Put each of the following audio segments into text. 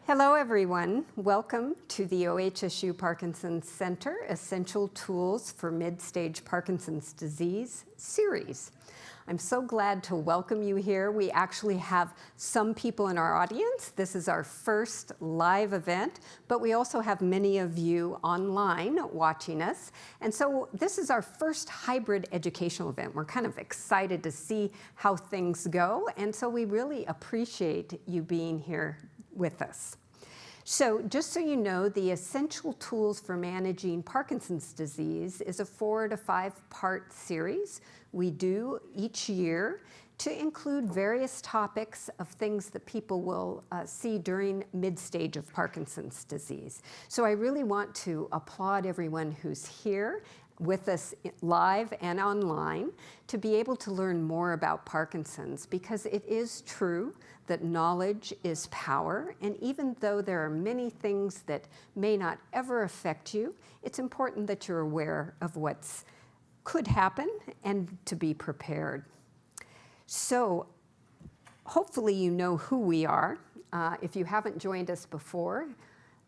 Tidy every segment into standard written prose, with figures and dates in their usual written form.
Hello everyone, welcome to the OHSU Parkinson's Center Essential Tools for Mid-Stage Parkinson's Disease series. I'm so glad to welcome you here. We actually have some people in our audience. This is our first live event, but we also have many of you online watching us. And so this is our first hybrid educational event. We're kind of excited to see how things go, and so we really appreciate you being here with us. So just so you know, the Essential Tools for Managing Parkinson's Disease is a 4 to 5 part series we do each year to include various topics of things that people will see during mid-stage of Parkinson's disease. So I really want to applaud everyone who's here with us live and online to be able to learn more about Parkinson's, because it is true that knowledge is power, and even though there are many things that may not ever affect you, it's important that you're aware of what's could happen and to be prepared. So hopefully you know who we are. If you haven't joined us before,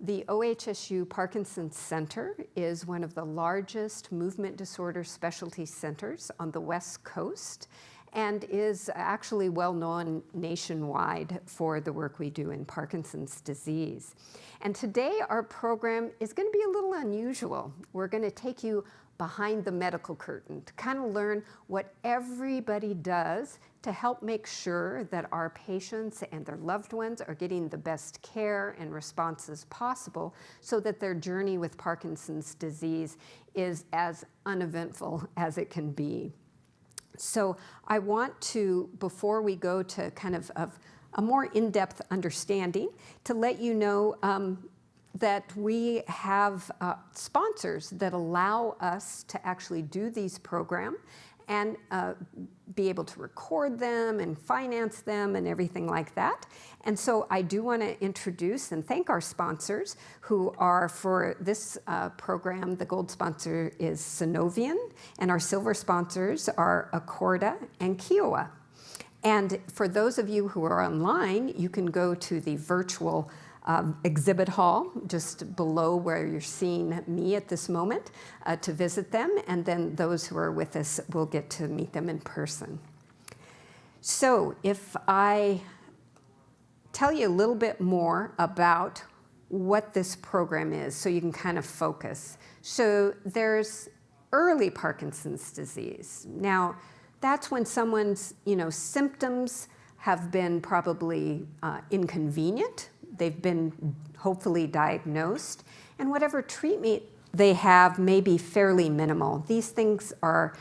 the OHSU Parkinson's Center is one of the largest movement disorder specialty centers on the West Coast and is actually well known nationwide for the work we do in Parkinson's disease. And today our program is going to be a little unusual. We're going to take you behind the medical curtain to kind of learn what everybody does to help make sure that our patients and their loved ones are getting the best care and responses possible so that their journey with Parkinson's disease is as uneventful as it can be. So I want to, before we go to kind of a more in-depth understanding, to let you know that we have sponsors that allow us to actually do these programs and be able to record them and finance them and everything like that. And so I do want to introduce and thank our sponsors who are for this program. The gold sponsor is Synovian, and our silver sponsors are Accorda and Kiowa. And for those of you who are online, you can go to the virtual exhibit hall just below where you're seeing me at this moment to visit them, and then those who are with us will get to meet them in person. So if I tell you a little bit more about what this program is so you can kind of focus. So there's early Parkinson's disease. Now that's when someone's symptoms have been probably inconvenient. They've been hopefully diagnosed, and whatever treatment they have may be fairly minimal. These things are,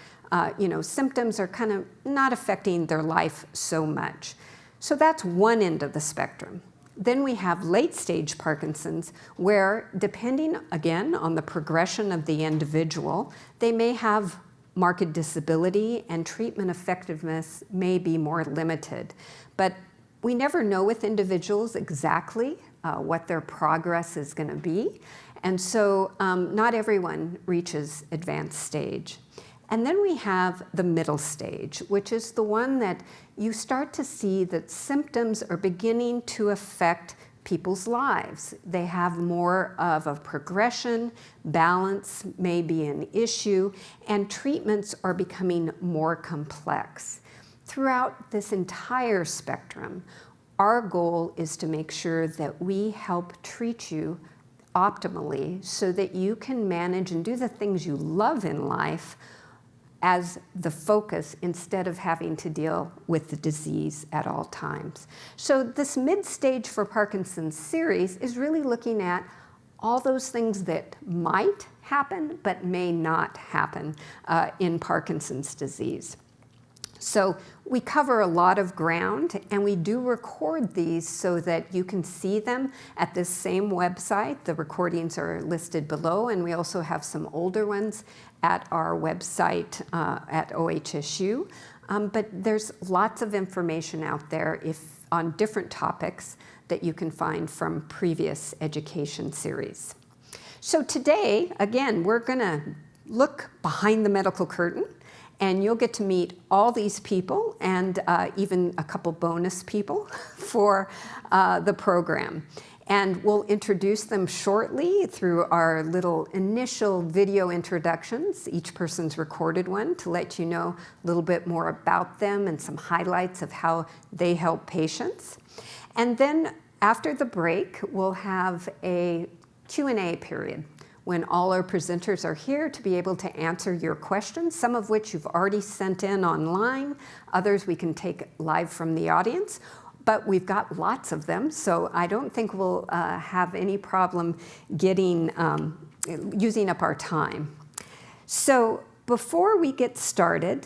symptoms are kind of not affecting their life so much. So that's one end of the spectrum. Then we have late-stage Parkinson's, where depending, again, on the progression of the individual, they may have marked disability and treatment effectiveness may be more limited. But we never know with individuals exactly what their progress is going to be, and so not everyone reaches advanced stage. And then we have the middle stage, which is the one that you start to see that symptoms are beginning to affect people's lives. They have more of a progression, balance may be an issue, and treatments are becoming more complex. Throughout this entire spectrum, our goal is to make sure that we help treat you optimally so that you can manage and do the things you love in life as the focus instead of having to deal with the disease at all times. So this mid-stage for Parkinson's series is really looking at all those things that might happen but may not happen in Parkinson's disease. So we cover a lot of ground, and we do record these so that you can see them at this same website. The recordings are listed below, and we also have some older ones at our website at OHSU. But there's lots of information out there on different topics that you can find from previous education series. So today, again, we're going to look behind the medical curtain And you'll get to meet all these people and even a couple bonus people for the program. And we'll introduce them shortly through our little initial video introductions. Each person's recorded one to let you know a little bit more about them and some highlights of how they help patients. And then after the break, we'll have a Q&A period when all our presenters are here to be able to answer your questions, some of which you've already sent in online, others we can take live from the audience. But we've got lots of them, so I don't think we'll have any problem getting, using up our time. So before we get started,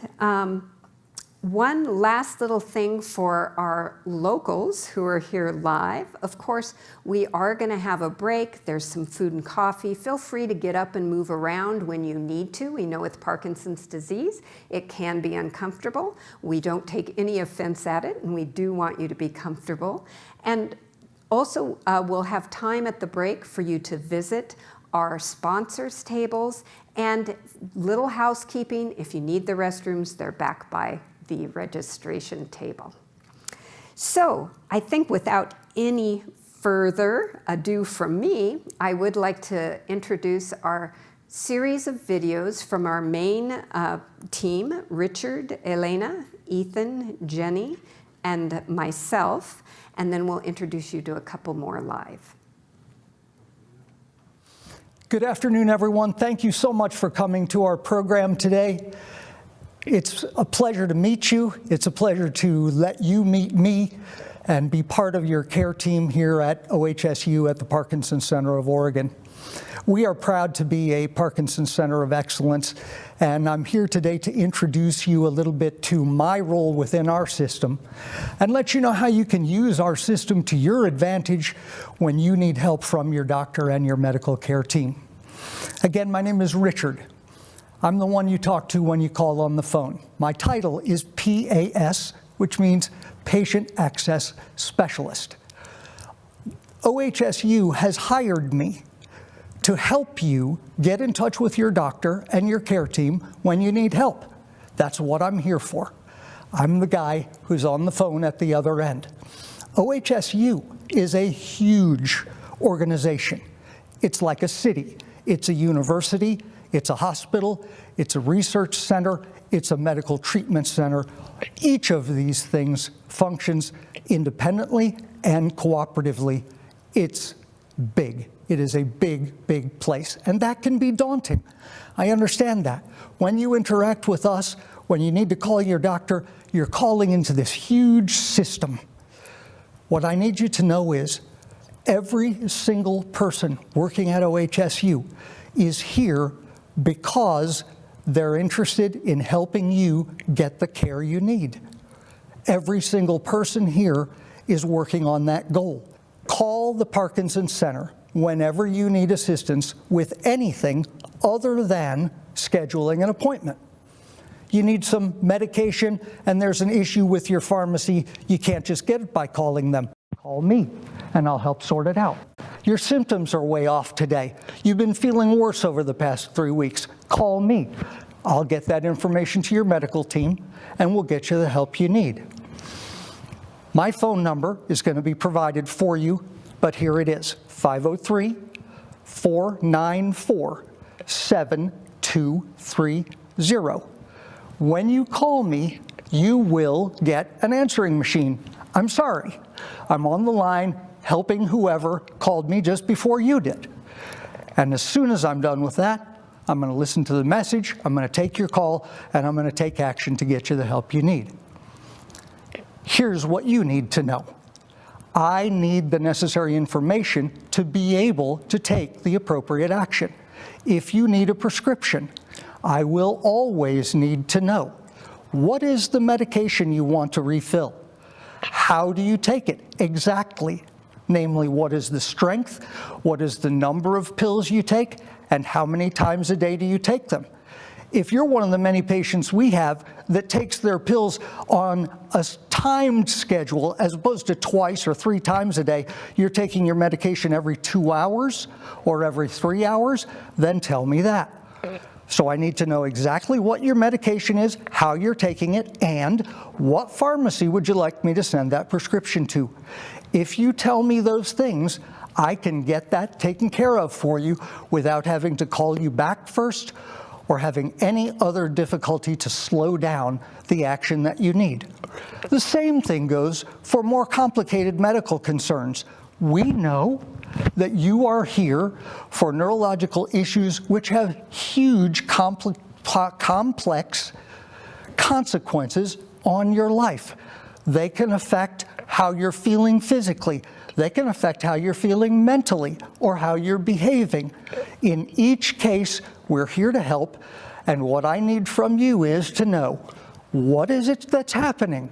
one last little thing for our locals who are here live. Of course, we are going to have a break. There's some food and coffee. Feel free to get up and move around when you need to. We know with Parkinson's disease, it can be uncomfortable. We don't take any offense at it, and we do want you to be comfortable. And also, we'll have time at the break for you to visit our sponsors' tables and little housekeeping. If you need the restrooms, they're back by the registration table. So I think without any further ado from me, I would like to introduce our series of videos from our main team, Richard, Elena, Ethan, Jenny, and myself, and then we'll introduce you to a couple more live. Good afternoon, everyone. Thank you so much for coming to our program today. It's a pleasure to meet you. It's a pleasure to let you meet me and be part of your care team here at OHSU at the Parkinson's Center of Oregon. We are proud to be a Parkinson's Center of Excellence, and I'm here today to introduce you a little bit to my role within our system and let you know how you can use our system to your advantage when you need help from your doctor and your medical care team. Again, my name is Richard. I'm the one you talk to when you call on the phone. My title is PAS, which means Patient Access Specialist. OHSU has hired me to help you get in touch with your doctor and your care team when you need help. That's what I'm here for. I'm the guy who's on the phone at the other end. OHSU is a huge organization. It's like a city. It's a university. It's a hospital, it's a research center, it's a medical treatment center. Each of these things functions independently and cooperatively. It's big. It is a big, big place, and that can be daunting. I understand that. When you interact with us, when you need to call your doctor, you're calling into this huge system. What I need you to know is every single person working at OHSU is here because they're interested in helping you get the care you need. Every single person here is working on that goal. Call the Parkinson's Center whenever you need assistance with anything other than scheduling an appointment. You need some medication and there's an issue with your pharmacy, you can't just get it by calling them. Call me and I'll help sort it out. Your symptoms are way off today. You've been feeling worse over the past 3 weeks. Call me. I'll get that information to your medical team and we'll get you the help you need. My phone number is going to be provided for you, but here it is, 503-494-7230. When you call me, you will get an answering machine. I'm sorry. I'm on the line helping whoever called me just before you did. And as soon as I'm done with that, I'm going to listen to the message, I'm going to take your call, and I'm going to take action to get you the help you need. Here's what you need to know. I need the necessary information to be able to take the appropriate action. If you need a prescription, I will always need to know, what is the medication you want to refill? How do you take it exactly? Namely, what is the strength, what is the number of pills you take, and how many times a day do you take them? If you're one of the many patients we have that takes their pills on a timed schedule as opposed to twice or 3 times a day, you're taking your medication every 2 hours or every 3 hours, then tell me that. So I need to know exactly what your medication is, how you're taking it, and what pharmacy would you like me to send that prescription to. If you tell me those things, I can get that taken care of for you without having to call you back first or having any other difficulty to slow down the action that you need. The same thing goes for more complicated medical concerns. We know that you are here for neurological issues which have huge complex consequences on your life. They can affect how you're feeling physically. They can affect how you're feeling mentally or how you're behaving. In each case, we're here to help, and what I need from you is to know, what is it that's happening?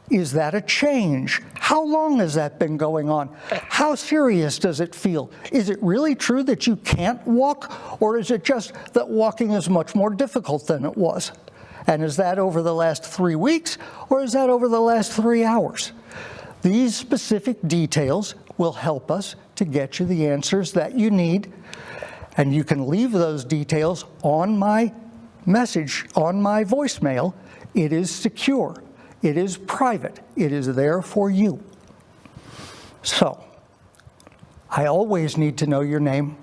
Is that a change? How long has that been going on? How serious does it feel? Is it really true that you can't walk, or is it just that walking is much more difficult than it was? And is that over the last 3 weeks, or is that over the last 3 hours? These specific details will help us to get you the answers that you need, and you can leave those details on my message, on my voicemail. It is secure. It is private. It is there for you. So, I always need to know your name.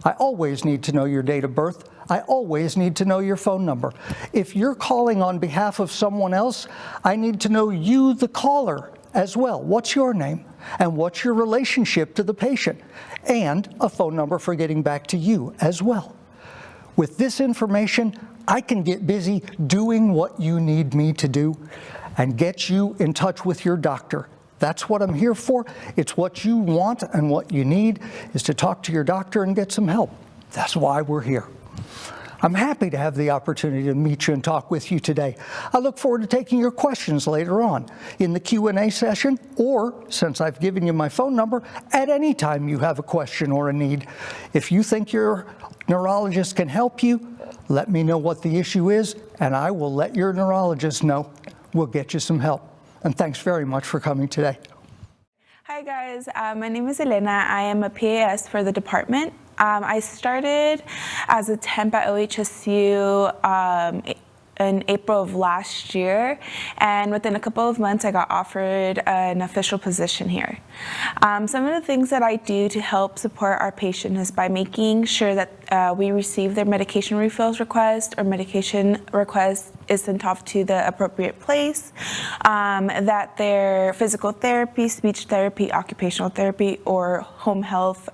I always need to know your date of birth. I always need to know your phone number. If you're calling on behalf of someone else, I need to know you, the caller, as well. What's your name? And what's your relationship to the patient? And a phone number for getting back to you as well. With this information, I can get busy doing what you need me to do and get you in touch with your doctor. That's what I'm here for. It's what you want and what you need is to talk to your doctor and get some help. That's why we're here. I'm happy to have the opportunity to meet you and talk with you today. I look forward to taking your questions later on in the Q&A session, or, since I've given you my phone number, at any time you have a question or a need. If you think your neurologist can help you, let me know what the issue is, and I will let your neurologist know. We'll get you some help. And thanks very much for coming today. Hi guys, my name is Elena. I am a PAS for the department. I started as a temp at OHSU in April of last year, and within a couple of months I got offered an official position here. Some of the things that I do to help support our patient is by making sure that we receive their medication refills request, or medication request is sent off to the appropriate place, that their physical therapy, speech therapy, occupational therapy, or home health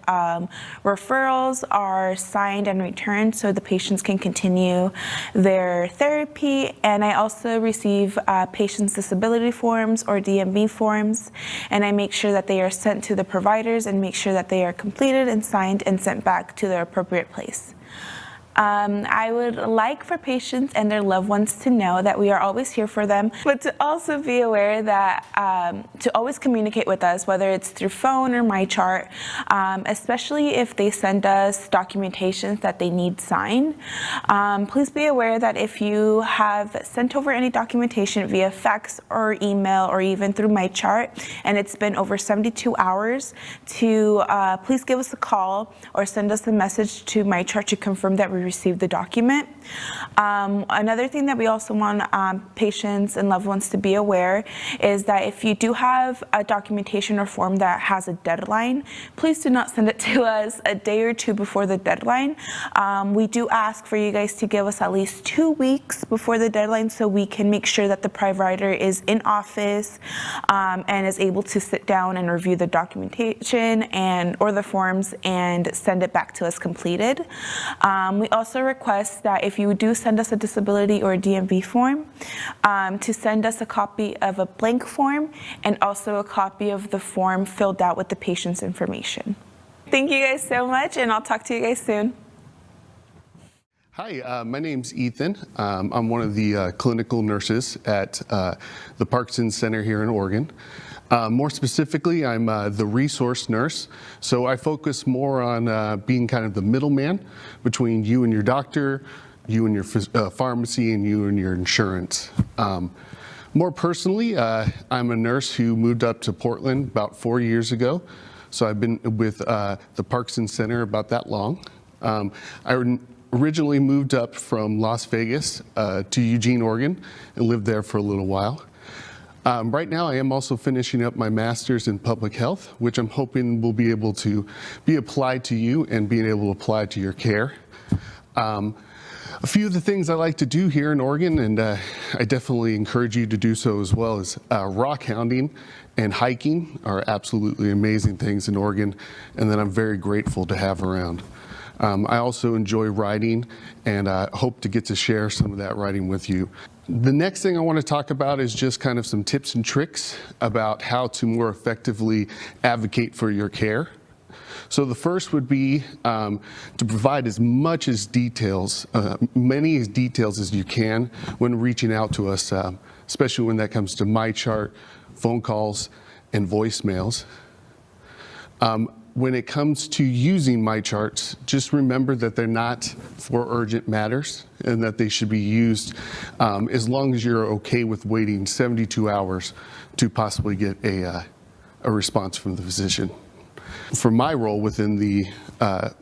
referrals are signed and returned so the patients can continue their therapy. And I also receive patients' disability forms, or DMV forms, and I make sure that they are sent to the providers and make sure that they are completed and signed and sent back to their appropriate place. I would like for patients and their loved ones to know that we are always here for them, but to also be aware that to always communicate with us, whether it's through phone or MyChart, especially if they send us documentations that they need signed. Please be aware that if you have sent over any documentation via fax or email or even through MyChart, and it's been over 72 hours, to please give us a call or send us a message to MyChart to confirm that we received the document. Another thing that we also want patients and loved ones to be aware is that if you do have a documentation or form that has a deadline, please do not send it to us a day or two before the deadline. We do ask for you guys to give us at least 2 weeks before the deadline so we can make sure that the provider is in office and is able to sit down and review the documentation or the forms and send it back to us completed. We also request that if you do send us a disability or a DMV form, to send us a copy of a blank form and also a copy of the form filled out with the patient's information. Thank you guys so much, and I'll talk to you guys soon. Hi, my name's Ethan. I'm one of the clinical nurses at the Parkinson Center here in Oregon. More specifically, I'm the resource nurse, so I focus more on being kind of the middleman between you and your doctor, you and your pharmacy, and you and your insurance. More personally, I'm a nurse who moved up to Portland about 4 years ago, so I've been with the Parkinson Center about that long. I originally moved up from Las Vegas to Eugene, Oregon, and lived there for a little while. Right now, I am also finishing up my master's in public health, which I'm hoping will be able to be applied to you and being able to apply to your care. A few of the things I like to do here in Oregon, and I definitely encourage you to do so as well, is rock hounding and hiking are absolutely amazing things in Oregon, and that I'm very grateful to have around. I also enjoy riding, and I hope to get to share some of that riding with you. The next thing I want to talk about is just kind of some tips and tricks about how to more effectively advocate for your care. So the first would be to provide as much as details, many details as you can when reaching out to us, especially when that comes to MyChart, phone calls, and voicemails. When it comes to using MyCharts, just remember that they're not for urgent matters and that they should be used as long as you're okay with waiting 72 hours to possibly get a response from the physician. For my role within the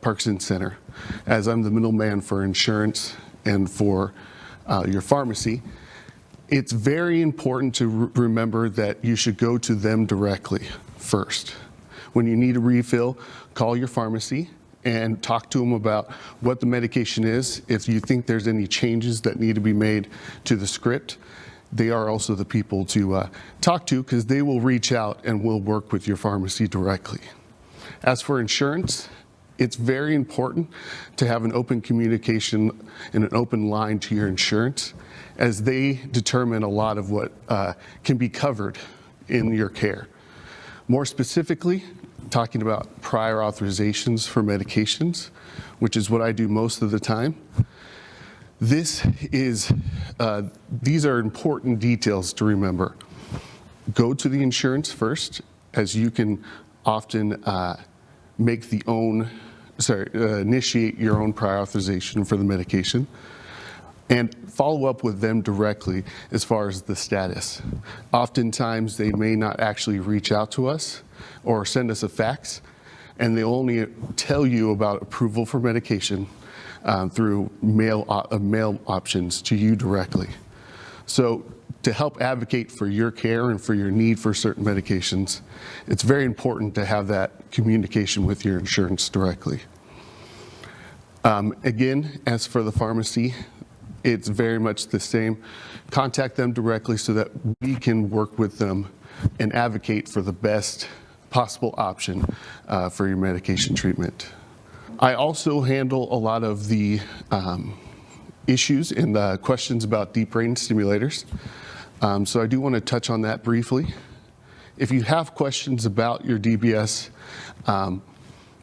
Parkinson Center, as I'm the middleman for insurance and for your pharmacy, it's very important to remember that you should go to them directly first. When you need a refill, call your pharmacy and talk to them about what the medication is. If you think there's any changes that need to be made to the script, they are also the people to talk to, because they will reach out and will work with your pharmacy directly. As for insurance, it's very important to have an open communication and an open line to your insurance, as they determine a lot of what can be covered in your care. More specifically, talking about prior authorizations for medications, which is what I do most of the time. These are important details to remember. Go to the insurance first, as you can often initiate your own prior authorization for the medication, and follow up with them directly as far as the status. Oftentimes, they may not actually reach out to us or send us a fax, and they only tell you about approval for medication through mail options to you directly. So to help advocate for your care and for your need for certain medications, it's very important to have that communication with your insurance directly. Again, as for the pharmacy, it's very much the same. Contact them directly so that we can work with them and advocate for the best possible option for your medication treatment. I also handle a lot of the issues and questions about deep brain stimulators. So I do want to touch on that briefly. If you have questions about your DBS,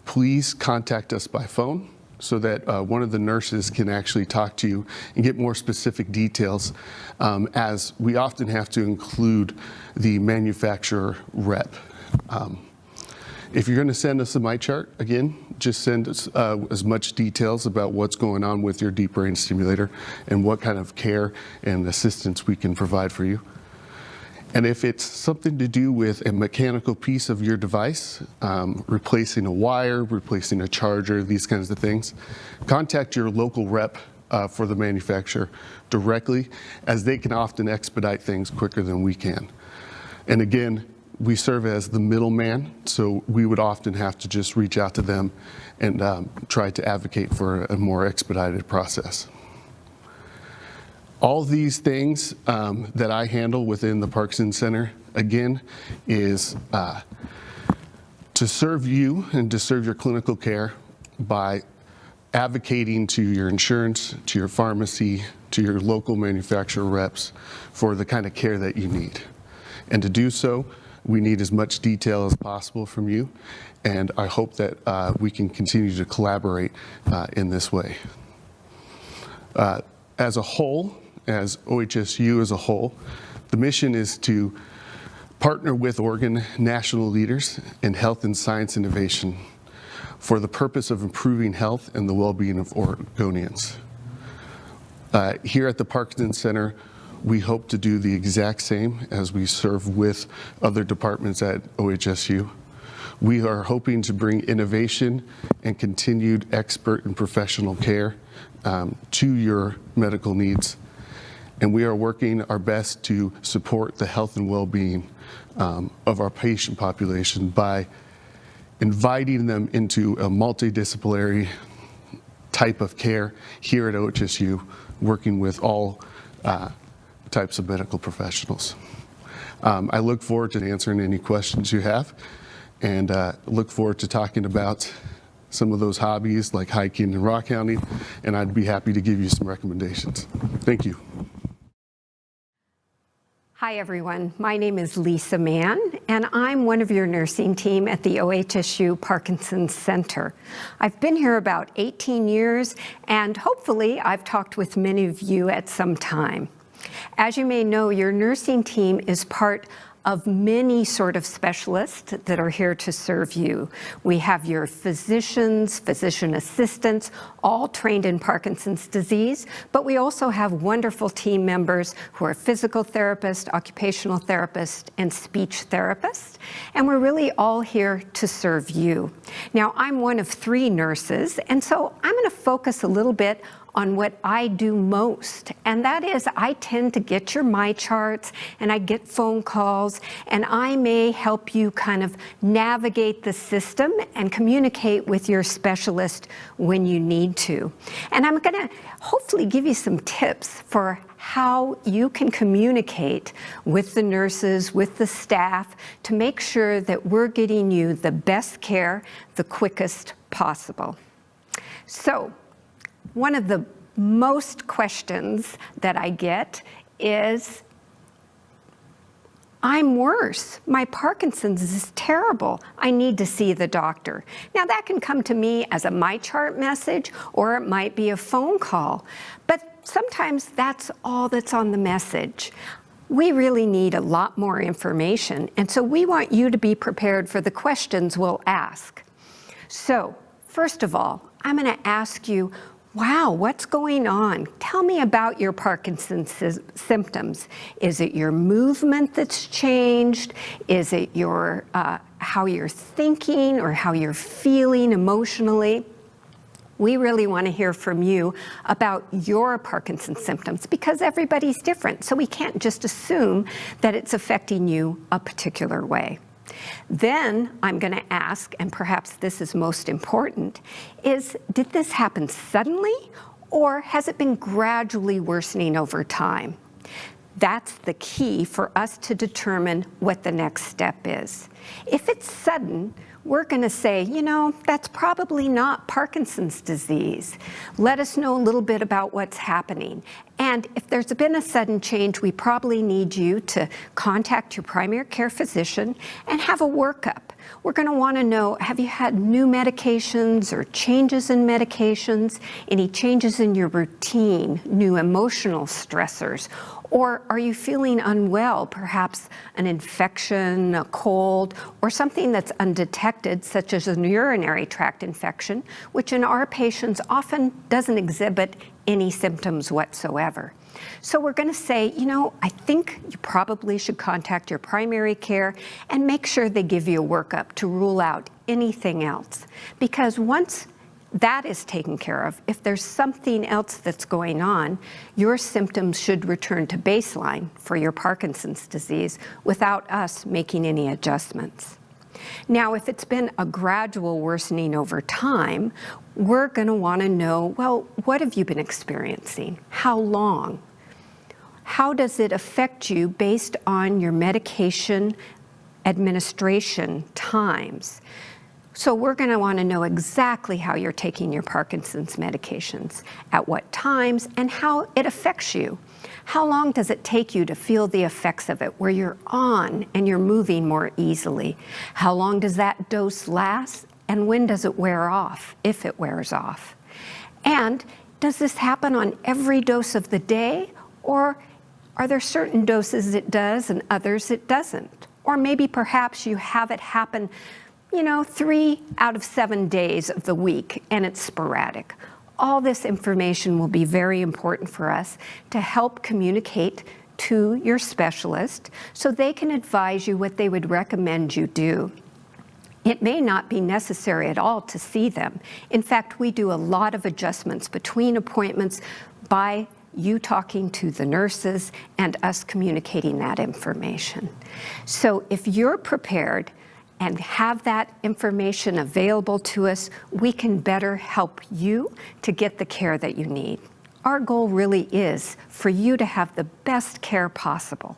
please contact us by phone so that one of the nurses can actually talk to you and get more specific details, as we often have to include the manufacturer rep. If you're going to send us a MyChart, again, just send us as much details about what's going on with your deep brain stimulator and what kind of care and assistance we can provide for you. And if it's something to do with a mechanical piece of your device, replacing a wire, replacing a charger, these kinds of things, contact your local rep for the manufacturer directly, as they can often expedite things quicker than we can. And again, we serve as the middleman, so we would often have to just reach out to them and try to advocate for a more expedited process. All these things that I handle within the Parkinson Center, again, is to serve you and to serve your clinical care by advocating to your insurance, to your pharmacy, to your local manufacturer reps for the kind of care that you need. And to do so, we need as much detail as possible from you, and I hope that we can continue to collaborate in this way. As a whole, as OHSU as a whole, the mission is to partner with Oregon national leaders in health and science innovation for the purpose of improving health and the well-being of Oregonians. Here at the Parkinson Center, we hope to do the exact same as we serve with other departments at OHSU. We are hoping to bring innovation and continued expert and professional care to your medical needs. And we are working our best to support the health and well-being of our patient population by inviting them into a multidisciplinary type of care here at OHSU, working with all types of medical professionals. I look forward to answering any questions you have, and look forward to talking about some of those hobbies like hiking and rock hounding, and I'd be happy to give you some recommendations. Thank you. Hi everyone, my name is Lisa Mann, and I'm one of your nursing team at the OHSU Parkinson's Center. I've been here about 18 years, and hopefully I've talked with many of you at some time. As you may know, your nursing team is part of many sort of specialists that are here to serve you. We have your physicians, physician assistants, all trained in Parkinson's disease, but we also have wonderful team members who are physical therapists, occupational therapists, and speech therapists, and we're really all here to serve you. Now, I'm one of 3 nurses, and so I'm gonna focus a little bit on what I do most, and that is I tend to get your my charts and I get phone calls, and I may help you kind of navigate the system and communicate with your specialist when you need to. And I'm gonna hopefully give you some tips for how you can communicate with the nurses, with the staff, to make sure that we're getting you the best care the quickest possible. So, one of the most questions that I get is, I'm worse. My Parkinson's is terrible. I need to see the doctor. Now that can come to me as a my chart message, or it might be a phone call, but sometimes that's all that's on the message. We really need a lot more information, and so we want you to be prepared for the questions we'll ask. So, first of all, I'm gonna ask you, wow, what's going on? Tell me about your Parkinson's symptoms. Is it your movement that's changed? Is it your how you're thinking or how you're feeling emotionally? We really want to hear from you about your Parkinson's symptoms, because everybody's different, so we can't just assume that it's affecting you a particular way. Then I'm going to ask, and perhaps this is most important, is did this happen suddenly, or has it been gradually worsening over time? That's the key for us to determine what the next step is. If it's sudden, we're going to say, you know, that's probably not Parkinson's disease. Let us know a little bit about what's happening. And if there's been a sudden change, we probably need you to contact your primary care physician and have a workup. We're going to want to know, have you had new medications or changes in medications, any changes in your routine, new emotional stressors? Or are you feeling unwell, perhaps an infection, a cold, or something that's undetected, such as a urinary tract infection, which in our patients often doesn't exhibit any symptoms whatsoever. So we're going to say, you know, I think you probably should contact your primary care and make sure they give you a workup to rule out anything else. Because once that is taken care of, if there's something else that's going on, your symptoms should return to baseline for your Parkinson's disease without us making any adjustments. Now, if it's been a gradual worsening over time, we're going to want to know, well, what have you been experiencing? How long? How does it affect you based on your medication administration times? So we're going to want to know exactly how you're taking your Parkinson's medications, at what times, and how it affects you. How long does it take you to feel the effects of it, where you're on and you're moving more easily? How long does that dose last, and when does it wear off, if it wears off? And does this happen on every dose of the day, or are there certain doses it does and others it doesn't? Or maybe perhaps you have it happen 3 out of 7 days of the week, and it's sporadic. All this information will be very important for us to help communicate to your specialist so they can advise you what they would recommend you do. It may not be necessary at all to see them. In fact, we do a lot of adjustments between appointments by you talking to the nurses and us communicating that information. So if you're prepared and have that information available to us, we can better help you to get the care that you need. Our goal really is for you to have the best care possible.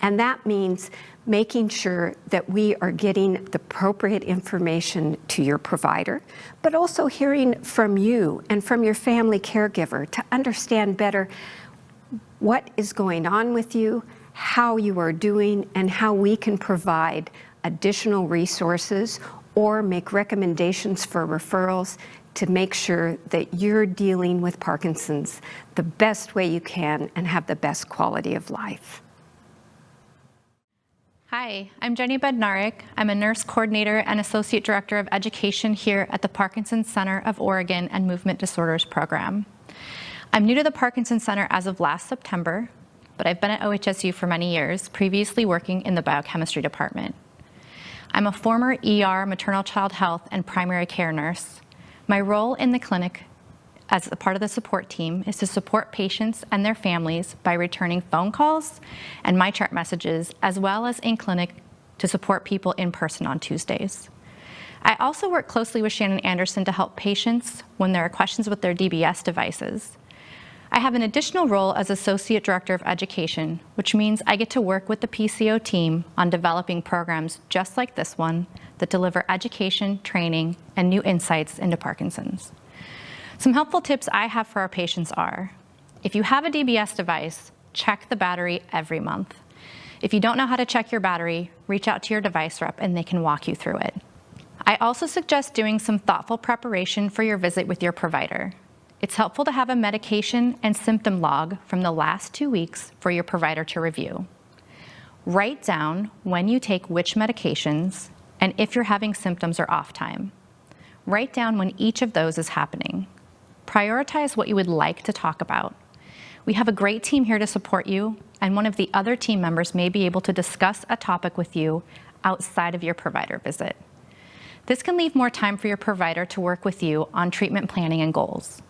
And that means making sure that we are getting the appropriate information to your provider, but also hearing from you and from your family caregiver to understand better what is going on with you, how you are doing, and how we can provide additional resources or make recommendations for referrals to make sure that you're dealing with Parkinson's the best way you can and have the best quality of life. Hi, I'm Jenny Bednarik. I'm a nurse coordinator and associate director of education here at the Parkinson's Center of Oregon and Movement Disorders Program. I'm new to the Parkinson's Center as of last September, but I've been at OHSU for many years, previously working in the biochemistry department. I'm a former ER, maternal child health, and primary care nurse. My role in the clinic as a part of the support team is to support patients and their families by returning phone calls and MyChart messages, as well as in clinic to support people in person on Tuesdays. I also work closely with Shannon Anderson to help patients when there are questions with their DBS devices. I have an additional role as Associate Director of Education, which means I get to work with the PCO team on developing programs just like this one that deliver education, training, and new insights into Parkinson's. Some helpful tips I have for our patients are, if you have a DBS device, check the battery every month. If you don't know how to check your battery, reach out to your device rep and they can walk you through it. I also suggest doing some thoughtful preparation for your visit with your provider. It's helpful to have a medication and symptom log from the last 2 weeks for your provider to review. Write down when you take which medications and if you're having symptoms or off time. Write down when each of those is happening. Prioritize what you would like to talk about. We have a great team here to support you, and one of the other team members may be able to discuss a topic with you outside of your provider visit. This can leave more time for your provider to work with you on treatment planning and goals.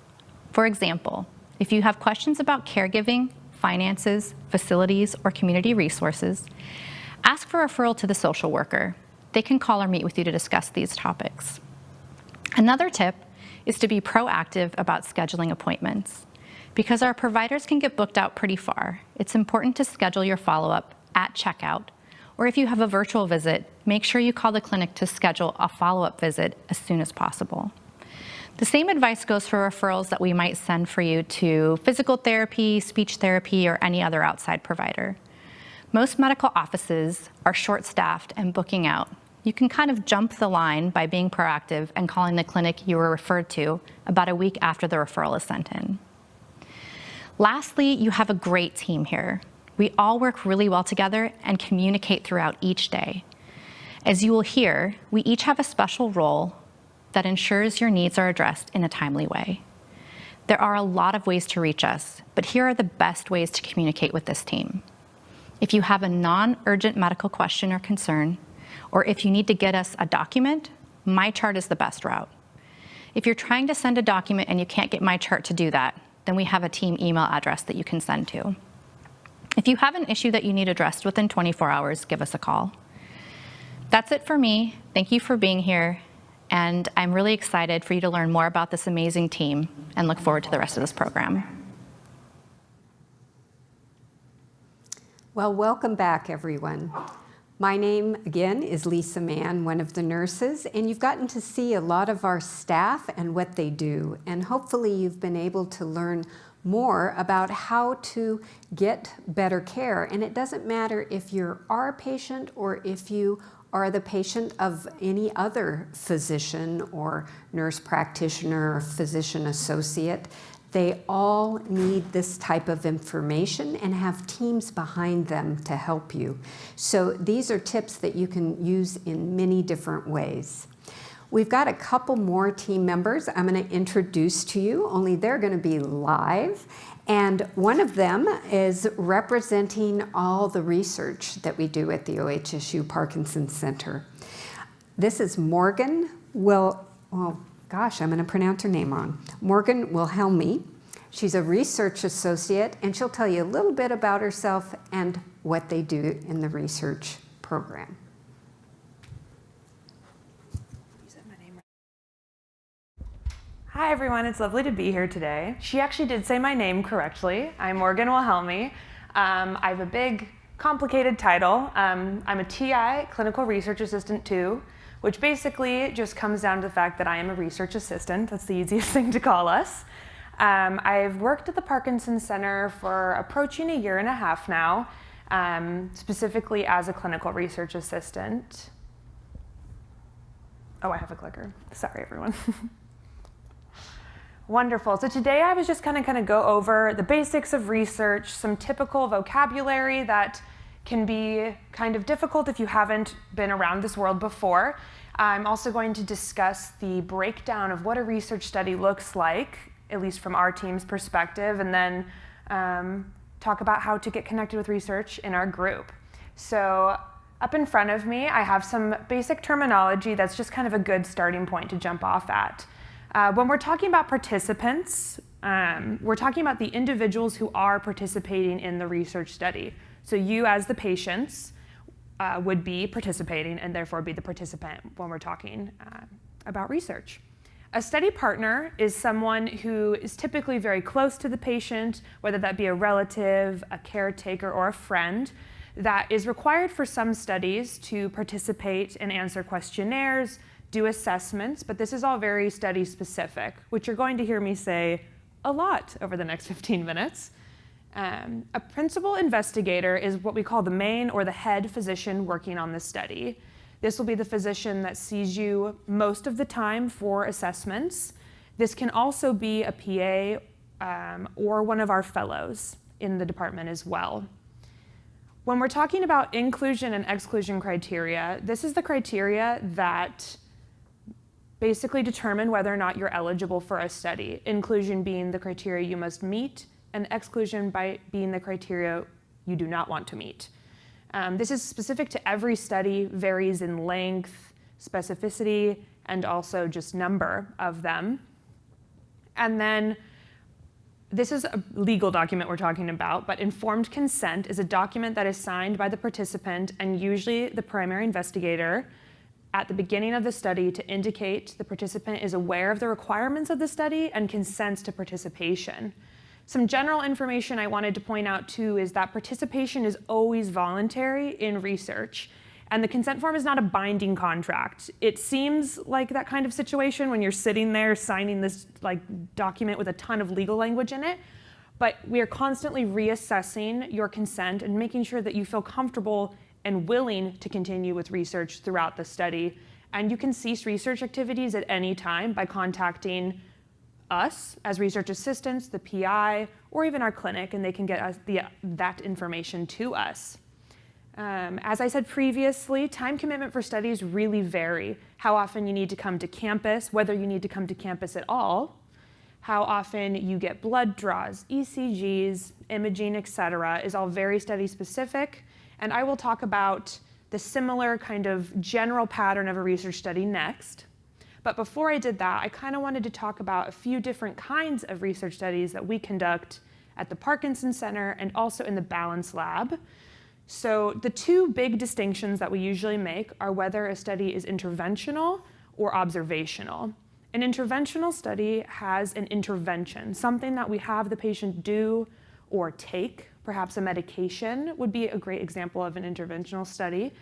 For example, if you have questions about caregiving, finances, facilities, or community resources, ask for a referral to the social worker. They can call or meet with you to discuss these topics. Another tip is to be proactive about scheduling appointments. Because our providers can get booked out pretty far, it's important to schedule your follow-up at checkout, or if you have a virtual visit, make sure you call the clinic to schedule a follow-up visit as soon as possible. The same advice goes for referrals that we might send for you to physical therapy, speech therapy, or any other outside provider. Most medical offices are short-staffed and booking out. You can kind of jump the line by being proactive and calling the clinic you were referred to about a week after the referral is sent in. Lastly, you have a great team here. We all work really well together and communicate throughout each day. As you will hear, we each have a special role that ensures your needs are addressed in a timely way. There are a lot of ways to reach us, but here are the best ways to communicate with this team. If you have a non-urgent medical question or concern, or if you need to get us a document, MyChart is the best route. If you're trying to send a document and you can't get MyChart to do that, then we have a team email address that you can send to. If you have an issue that you need addressed within 24 hours, give us a call. That's it for me. Thank you for being here, and I'm really excited for you to learn more about this amazing team and look forward to the rest of this program. Well, welcome back, everyone. My name, again, is Lisa Mann, one of the nurses, and you've gotten to see a lot of our staff and what they do, and hopefully you've been able to learn more about how to get better care. And it doesn't matter if you're our patient or if you are the patient of any other physician or nurse practitioner or physician associate. They all need this type of information and have teams behind them to help you. So these are tips that you can use in many different ways. We've got a couple more team members I'm going to introduce to you, only they're going to be live. And one of them is representing all the research that we do at the OHSU Parkinson's Center. This is Morgan I'm going to pronounce her name wrong. Morgan Wilhelmi. She's a research associate, and she'll tell you a little bit about herself and what they do in the research program. Hi everyone, it's lovely to be here today. She actually did say my name correctly. I'm Morgan Wilhelmi. I have a big, complicated title. I'm a TI, Clinical Research Assistant 2, which basically just comes down to the fact that I am a research assistant. That's the easiest thing to call us. I've worked at the Parkinson Center for approaching a year and a half now, specifically as a clinical research assistant. Oh, I have a clicker. Sorry, everyone. Wonderful. So today I was just going to go over the basics of research, some typical vocabulary that can be kind of difficult if you haven't been around this world before. I'm also going to discuss the breakdown of what a research study looks like, at least from our team's perspective, and then talk about how to get connected with research in our group. So up in front of me, I have some basic terminology that's just kind of a good starting point to jump off at. When we're talking about participants, we're talking about the individuals who are participating in the research study. So you as the patients would be participating and therefore be the participant when we're talking about research. A study partner is someone who is typically very close to the patient, whether that be a relative, a caretaker, or a friend, that is required for some studies to participate and answer questionnaires, do assessments, but this is all very study specific, which you're going to hear me say a lot over the next 15 minutes. A principal investigator is what we call the main or the head physician working on the study. This will be the physician that sees you most of the time for assessments. This can also be a PA or one of our fellows in the department as well. When we're talking about inclusion and exclusion criteria, this is the criteria that basically determine whether or not you're eligible for a study. Inclusion being the criteria you must meet, and exclusion being the criteria you do not want to meet. This is specific to every study, varies in length, specificity, and also just number of them. And then this is a legal document we're talking about, but informed consent is a document that is signed by the participant and usually the primary investigator at the beginning of the study to indicate the participant is aware of the requirements of the study and consents to participation. Some general information I wanted to point out too is that participation is always voluntary in research, and the consent form is not a binding contract. It seems like that kind of situation when you're sitting there signing this document with a ton of legal language in it, but we are constantly reassessing your consent and making sure that you feel comfortable and willing to continue with research throughout the study. And you can cease research activities at any time by contacting us as research assistants, the PI, or even our clinic, and they can get us that information to us. As I said previously, time commitment for studies really vary. How often you need to come to campus, whether you need to come to campus at all, how often you get blood draws, ECGs, imaging, etc., is all very study specific. And I will talk about the similar kind of general pattern of a research study next. But before I did that, I kind of wanted to talk about a few different kinds of research studies that we conduct at the Parkinson Center and also in the Balance Lab. So the two big distinctions that we usually make are whether a study is interventional or observational. An interventional study has an intervention, something that we have the patient do or take. Perhaps a medication would be a great example of an interventional study.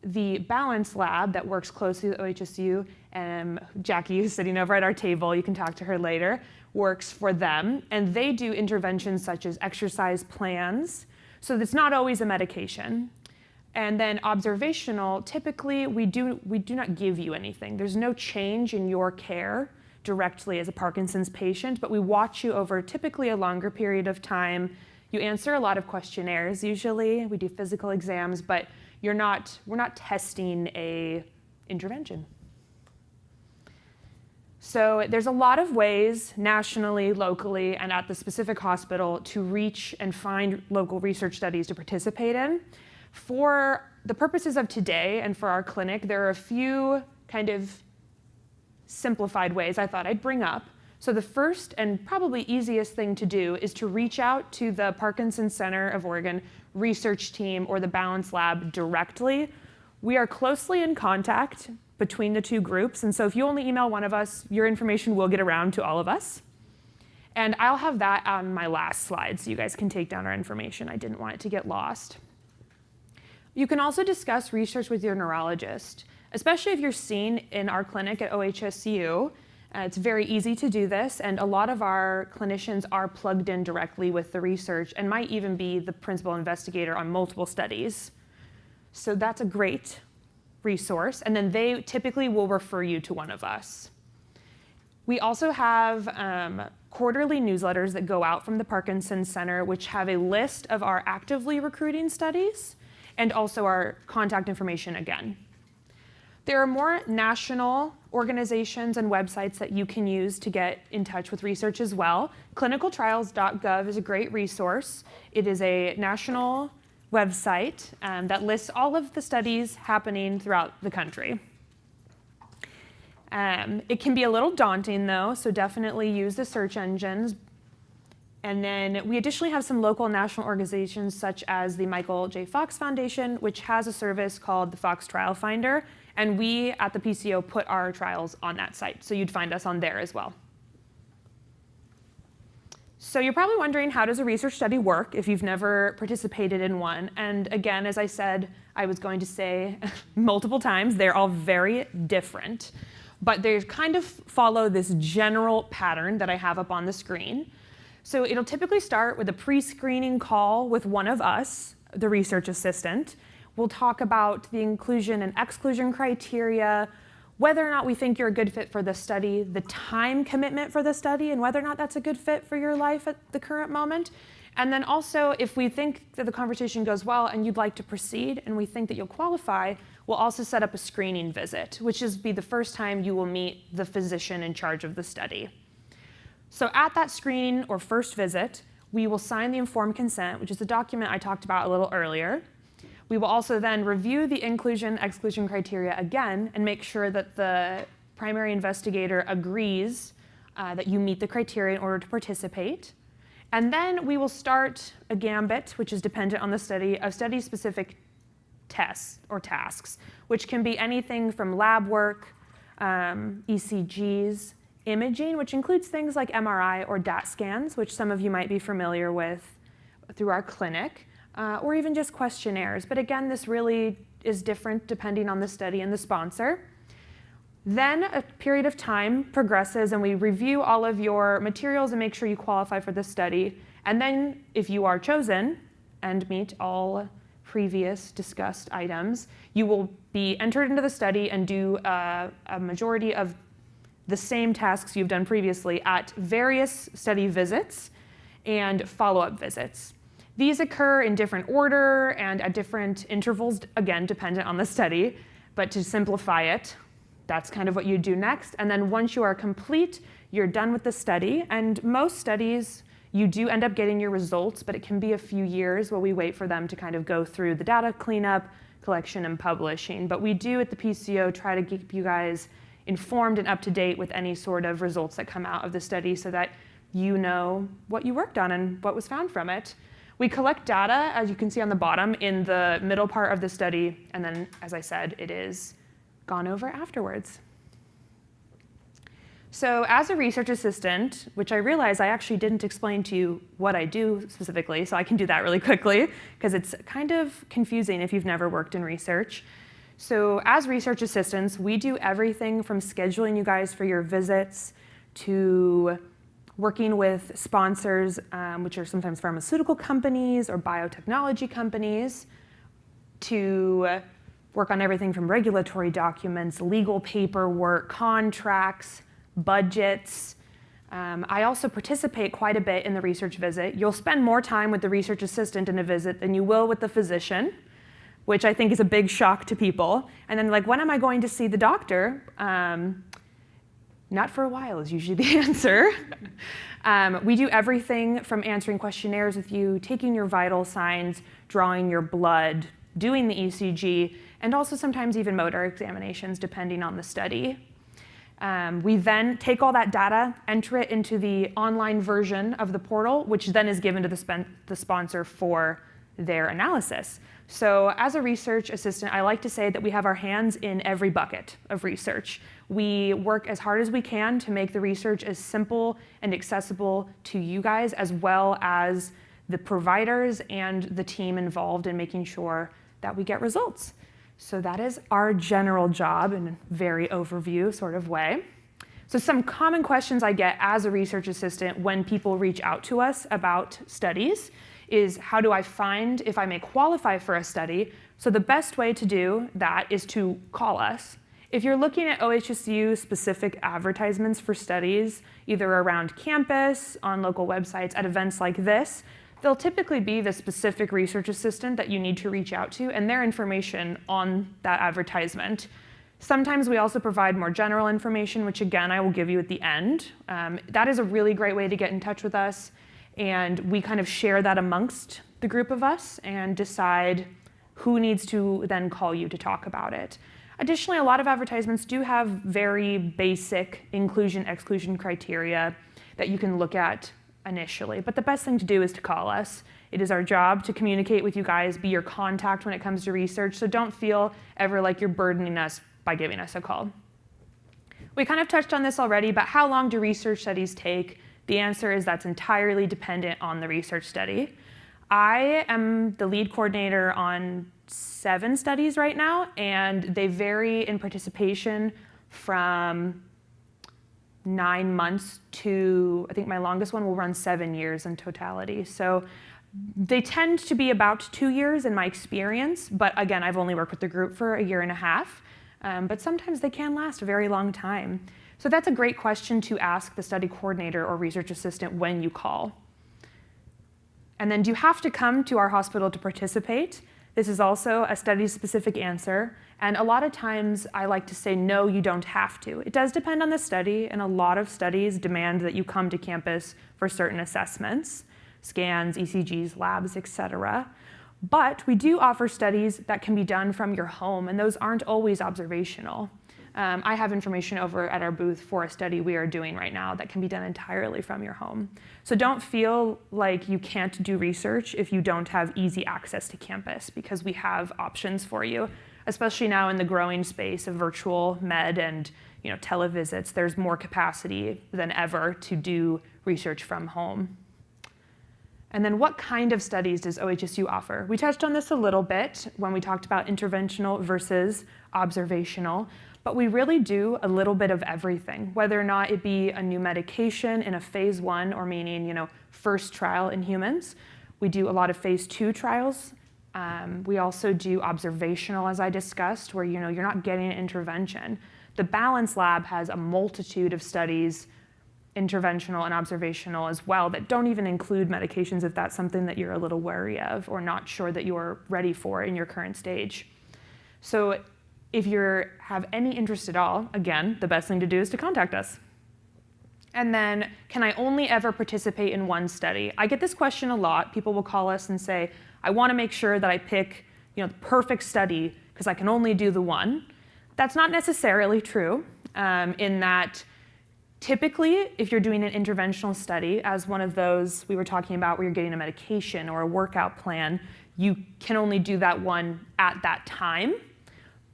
The Balance Lab that works closely with OHSU, and Jackie, who's sitting over at our table, you can talk to her later, works for them. And they do interventions such as exercise plans. So it's not always a medication. And then observational, typically we do not give you anything. There's no change in your care directly as a Parkinson's patient, but we watch you over typically a longer period of time. You answer a lot of questionnaires usually. We do physical exams, but we're not testing a intervention. So there's a lot of ways nationally, locally, and at the specific hospital to reach and find local research studies to participate in. For the purposes of today and for our clinic, there are a few kind of simplified ways I thought I'd bring up. So the first and probably easiest thing to do is to reach out to the Parkinson's Center of Oregon research team or the Balance Lab directly. We are closely in contact between the two groups, and so if you only email one of us, your information will get around to all of us. And I'll have that on my last slide so you guys can take down our information. I didn't want it to get lost. You can also discuss research with your neurologist, especially if you're seen in our clinic at OHSU. It's very easy to do this, and a lot of our clinicians are plugged in directly with the research and might even be the principal investigator on multiple studies. So that's a great resource, and then they typically will refer you to one of us. We also have quarterly newsletters that go out from the Parkinson's Center, which have a list of our actively recruiting studies and also our contact information again. There are more national organizations and websites that you can use to get in touch with research as well. Clinicaltrials.gov is a great resource. It is a national website that lists all of the studies happening throughout the country. It can be a little daunting though, so definitely use the search engines. And then we additionally have some local and national organizations such as the Michael J. Fox Foundation, which has a service called the Fox Trial Finder. And we at the PCO put our trials on that site, so you'd find us on there as well. So you're probably wondering, how does a research study work if you've never participated in one? And again, as I said, I was going to say multiple times, they're all very different. But they kind of follow this general pattern that I have up on the screen. So it'll typically start with a pre-screening call with one of us, the research assistant. We'll talk about the inclusion and exclusion criteria, whether or not we think you're a good fit for the study, the time commitment for the study, and whether or not that's a good fit for your life at the current moment. And then also, if we think that the conversation goes well and you'd like to proceed and we think that you'll qualify, we'll also set up a screening visit, which is be the first time you will meet the physician in charge of the study. So at that screening or first visit, we will sign the informed consent, which is the document I talked about a little earlier. We will also then review the inclusion-exclusion criteria again and make sure that the primary investigator agrees that you meet the criteria in order to participate. And then we will start a gambit, which is dependent on the study, of study-specific tests or tasks, which can be anything from lab work, ECGs, imaging, which includes things like MRI or DAT scans, which some of you might be familiar with through our clinic, or even just questionnaires. But again, this really is different depending on the study and the sponsor. Then a period of time progresses and we review all of your materials and make sure you qualify for the study. And then if you are chosen and meet all previous discussed items, you will be entered into the study and do a majority of the same tasks you've done previously at various study visits and follow-up visits. These occur in different order and at different intervals, again, dependent on the study, but to simplify it, that's kind of what you do next. And then once you are complete, you're done with the study. And most studies, you do end up getting your results, but it can be a few years while we wait for them to kind of go through the data cleanup, collection, and publishing. But we do at the PCO try to keep you guys informed and up to date with any sort of results that come out of the study so that you know what you worked on and what was found from it. We collect data, as you can see on the bottom, in the middle part of the study, and then, as I said, it is gone over afterwards. So as a research assistant, which I realize I actually didn't explain to you what I do specifically, so I can do that really quickly, because it's kind of confusing if you've never worked in research. So as research assistants, we do everything from scheduling you guys for your visits to working with sponsors, which are sometimes pharmaceutical companies or biotechnology companies, to work on everything from regulatory documents, legal paperwork, contracts, budgets. I also participate quite a bit in the research visit. You'll spend more time with the research assistant in a visit than you will with the physician, which I think is a big shock to people. And then like, when am I going to see the doctor? Not for a while is usually the answer. We do everything from answering questionnaires with you, taking your vital signs, drawing your blood, doing the ECG, and also sometimes even motor examinations, depending on the study. We then take all that data, enter it into the online version of the portal, which then is given to the sponsor for their analysis. So as a research assistant, I like to say that we have our hands in every bucket of research. We work as hard as we can to make the research as simple and accessible to you guys, as well as the providers and the team involved in making sure that we get results. So that is our general job in a very overview sort of way. So some common questions I get as a research assistant when people reach out to us about studies is, how do I find if I may qualify for a study? So the best way to do that is to call us. If you're looking at OHSU specific advertisements for studies, either around campus, on local websites, at events like this, they'll typically be the specific research assistant that you need to reach out to and their information on that advertisement. Sometimes we also provide more general information, which again, I will give you at the end. That is a really great way to get in touch with us, and we kind of share that amongst the group of us and decide who needs to then call you to talk about it. Additionally, a lot of advertisements do have very basic inclusion-exclusion criteria that you can look at initially, but the best thing to do is to call us. It is our job to communicate with you guys, be your contact when it comes to research, so don't feel ever like you're burdening us by giving us a call. We kind of touched on this already, but how long do research studies take? The answer is that's entirely dependent on the research study. I am the lead coordinator on 7 studies right now, and they vary in participation from 9 months to, I think my longest one will run 7 years in totality. So they tend to be about 2 years in my experience, but again, I've only worked with the group for a year and a half, but sometimes they can last a very long time. So that's a great question to ask the study coordinator or research assistant when you call. And then, do you have to come to our hospital to participate? This is also a study-specific answer, and a lot of times I like to say, no, you don't have to. It does depend on the study, and a lot of studies demand that you come to campus for certain assessments, scans, ECGs, labs, etc. But we do offer studies that can be done from your home, and those aren't always observational. I have information over at our booth for a study we are doing right now that can be done entirely from your home. So don't feel like you can't do research if you don't have easy access to campus, because we have options for you, especially now in the growing space of virtual med and televisits. There's more capacity than ever to do research from home. And then, what kind of studies does OHSU offer? We touched on this a little bit when we talked about interventional versus observational, but we really do a little bit of everything, whether or not it be a new medication in a phase 1, or meaning, first trial in humans. We do a lot of phase 2 trials. We also do observational, as I discussed, where you're not getting an intervention. The Balance Lab has a multitude of studies, interventional and observational as well, that don't even include medications if that's something that you're a little wary of or not sure that you're ready for in your current stage. So if you have any interest at all, again, the best thing to do is to contact us. And then, can I only ever participate in one study? I get this question a lot. People will call us and say, I want to make sure that I pick the perfect study because I can only do the one. That's not necessarily true, in that typically, if you're doing an interventional study, as one of those we were talking about where you're getting a medication or a workout plan, you can only do that one at that time.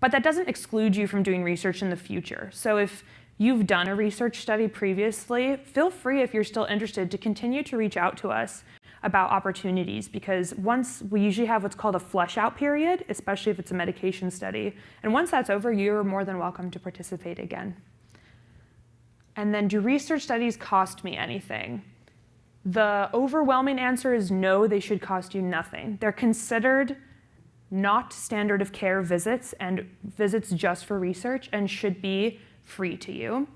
But that doesn't exclude you from doing research in the future. So if you've done a research study previously, feel free, if you're still interested, to continue to reach out to us about opportunities, because once we usually have what's called a flush out period, especially if it's a medication study. And once that's over, you're more than welcome to participate again. And then, do research studies cost me anything? The overwhelming answer is no, they should cost you nothing. They're considered not standard of care visits and visits just for research, and should be free to you.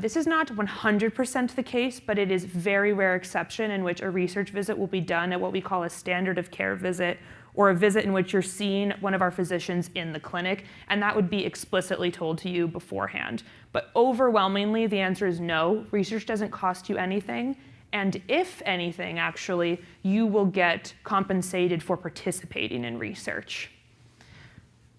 This is not 100% the case, but it is very rare exception in which a research visit will be done at what we call a standard of care visit, or a visit in which you're seeing one of our physicians in the clinic, and that would be explicitly told to you beforehand. But overwhelmingly, the answer is no, research doesn't cost you anything, and if anything, actually, you will get compensated for participating in research.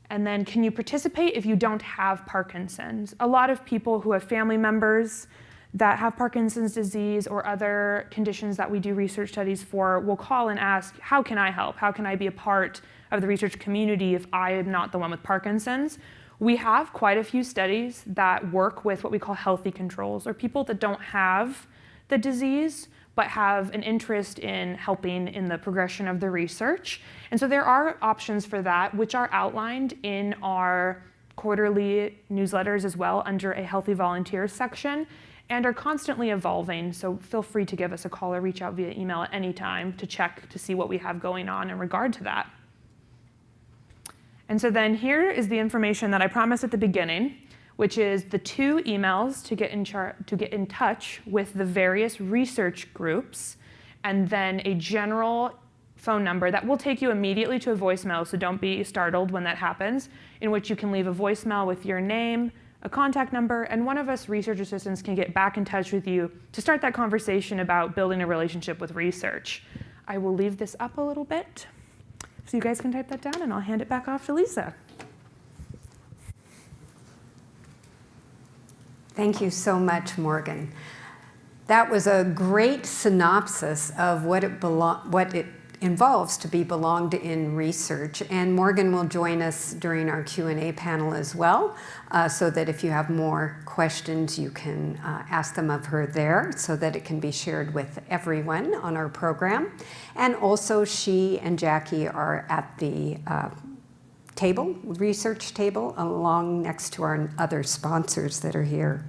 And then, can you participate if you don't have Parkinson's? A lot of people who have family members that have Parkinson's disease or other conditions that we do research studies for will call and ask, how can I help? How can I be a part of the research community if I am not the one with Parkinson's? We have quite a few studies that work with what we call healthy controls, or people that don't have the disease but have an interest in helping in the progression of the research. And so there are options for that, which are outlined in our quarterly newsletters as well under a Healthy Volunteers section, and are constantly evolving. So feel free to give us a call or reach out via email at any time to check to see what we have going on in regard to that. And so then here is the information that I promised at the beginning, which is the 2 emails to get in touch with the various research groups, and then a general phone number that will take you immediately to a voicemail, so don't be startled when that happens, in which you can leave a voicemail with your name, a contact number, and one of us research assistants can get back in touch with you to start that conversation about building a relationship with research. I will leave this up a little bit so you guys can type that down, and I'll hand it back off to Lisa. Thank you so much, Morgan. That was a great synopsis of what it involves to be belonged in research. And Morgan will join us during our Q&A panel as well, so that if you have more questions, you can ask them of her there so that it can be shared with everyone on our program. And also she and Jackie are at the research table, along next to our other sponsors that are here.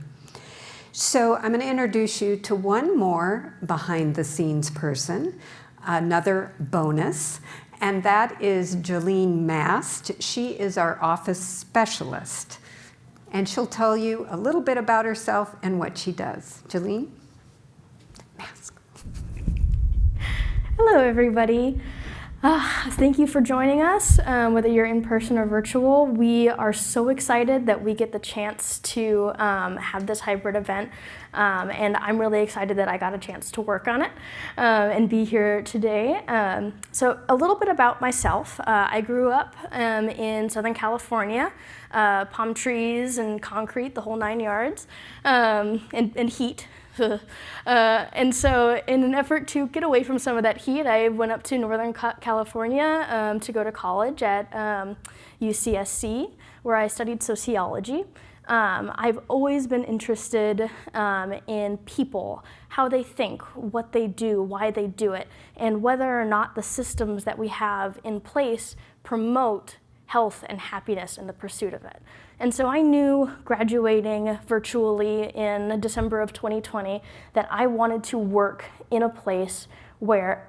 So I'm going to introduce you to one more behind the scenes person, another bonus, and that is Jolene Mast. She is our office specialist, and she'll tell you a little bit about herself and what she does. Jolene? Mask. Hello, everybody. Thank you for joining us, whether you're in person or virtual. We are so excited that we get the chance to have this hybrid event, and I'm really excited that I got a chance to work on it and be here today. So a little bit about myself. I grew up in Southern California, palm trees and concrete, the whole 9 yards, and heat. And so in an effort to get away from some of that heat, I went up to Northern California to go to college at UCSC, where I studied sociology. I've always been interested in people, how they think, what they do, why they do it, and whether or not the systems that we have in place promote health and happiness in the pursuit of it. And so I knew graduating virtually in December of 2020 that I wanted to work in a place where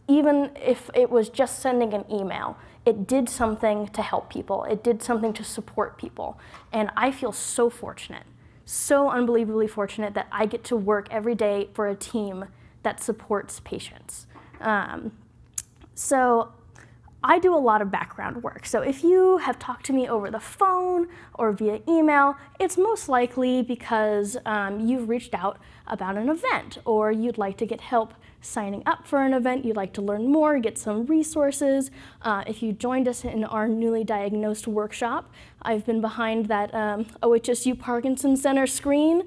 even if it was just sending an email, it did something to help people. It did something to support people. And I feel so fortunate, so unbelievably fortunate that I get to work every day for a team that supports patients. So I do a lot of background work. So if you have talked to me over the phone or via email, it's most likely because you've reached out about an event, or you'd like to get help signing up for an event, you'd like to learn more, get some resources. If you joined us in our newly diagnosed workshop, I've been behind that OHSU Parkinson Center screen,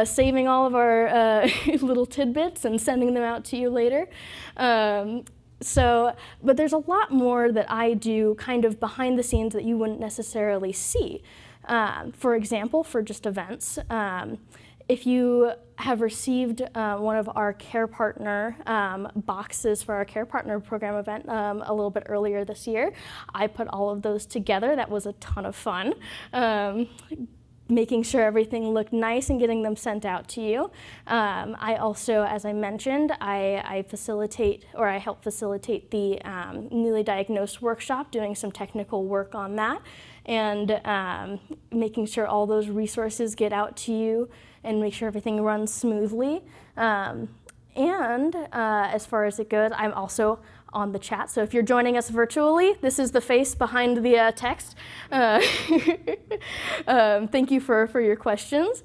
saving all of our little tidbits and sending them out to you later. But there's a lot more that I do kind of behind the scenes that you wouldn't necessarily see. For example, for just events, if you have received one of our Care Partner boxes for our Care Partner program event a little bit earlier this year, I put all of those together. That was a ton of fun. Making sure everything looked nice and getting them sent out to you. I also, as I mentioned, I help facilitate the newly diagnosed workshop, doing some technical work on that, and making sure all those resources get out to you and make sure everything runs smoothly. As far as it goes, I'm also on the chat. So if you're joining us virtually, this is the face behind the text. Thank you for your questions.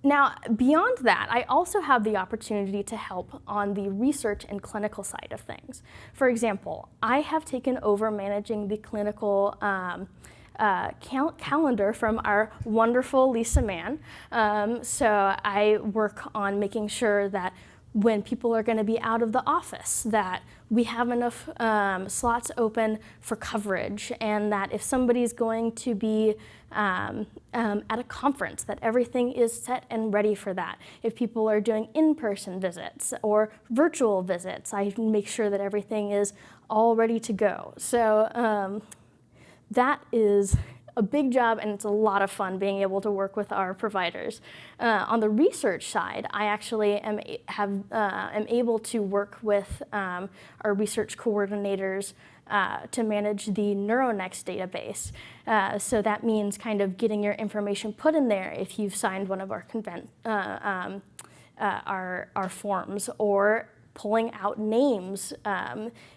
Now, beyond that, I also have the opportunity to help on the research and clinical side of things. For example, I have taken over managing the clinical calendar from our wonderful Lisa Mann. So I work on making sure that when people are going to be out of the office, that we have enough slots open for coverage, and that if somebody's going to be at a conference, that everything is set and ready for that. If people are doing in-person visits or virtual visits, I make sure that everything is all ready to go. So that is a big job, and it's a lot of fun being able to work with our providers. On the research side, I actually am able to work with our research coordinators to manage the NeuroNext database. So that means kind of getting your information put in there if you've signed one of our our forms, or pulling out names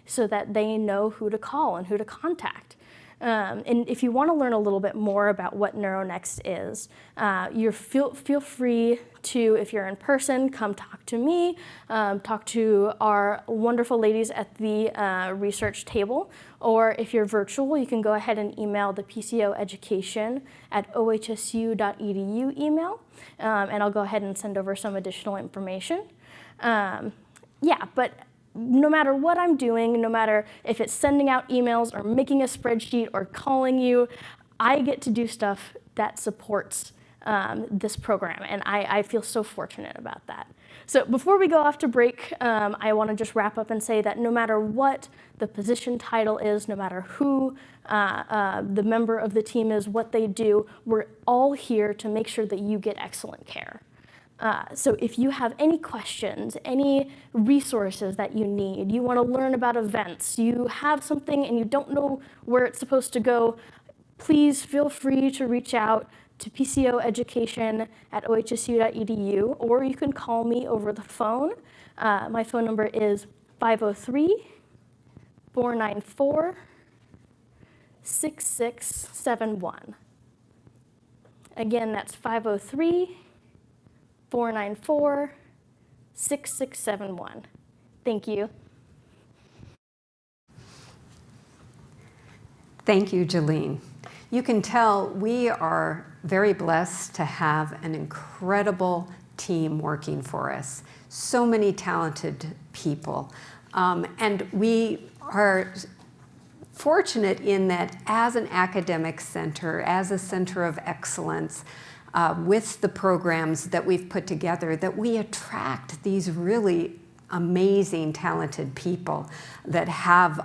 so that they know who to call and who to contact. And if you want to learn a little bit more about what NeuroNext is, feel free to, if you're in person, come talk to me, talk to our wonderful ladies at the research table, or if you're virtual, you can go ahead and email the PCO education at ohsu.edu email, and I'll go ahead and send over some additional information. But no matter what I'm doing, no matter if it's sending out emails or making a spreadsheet or calling you, I get to do stuff that supports this program, and I feel so fortunate about that. So before we go off to break, I want to just wrap up and say that no matter what the position title is, no matter who the member of the team is, what they do, we're all here to make sure that you get excellent care. So if you have any questions, any resources that you need, you want to learn about events, you have something and you don't know where it's supposed to go, please feel free to reach out to PCO education at ohsu.edu, or you can call me over the phone. My phone number is 503-494-6671. Again, that's 503-494-6671. Thank you. Thank you, Jolene. You can tell we are very blessed to have an incredible team working for us. So many talented people. And we are fortunate in that as an academic center, as a center of excellence, with the programs that we've put together, that we attract these really amazing, talented people that have,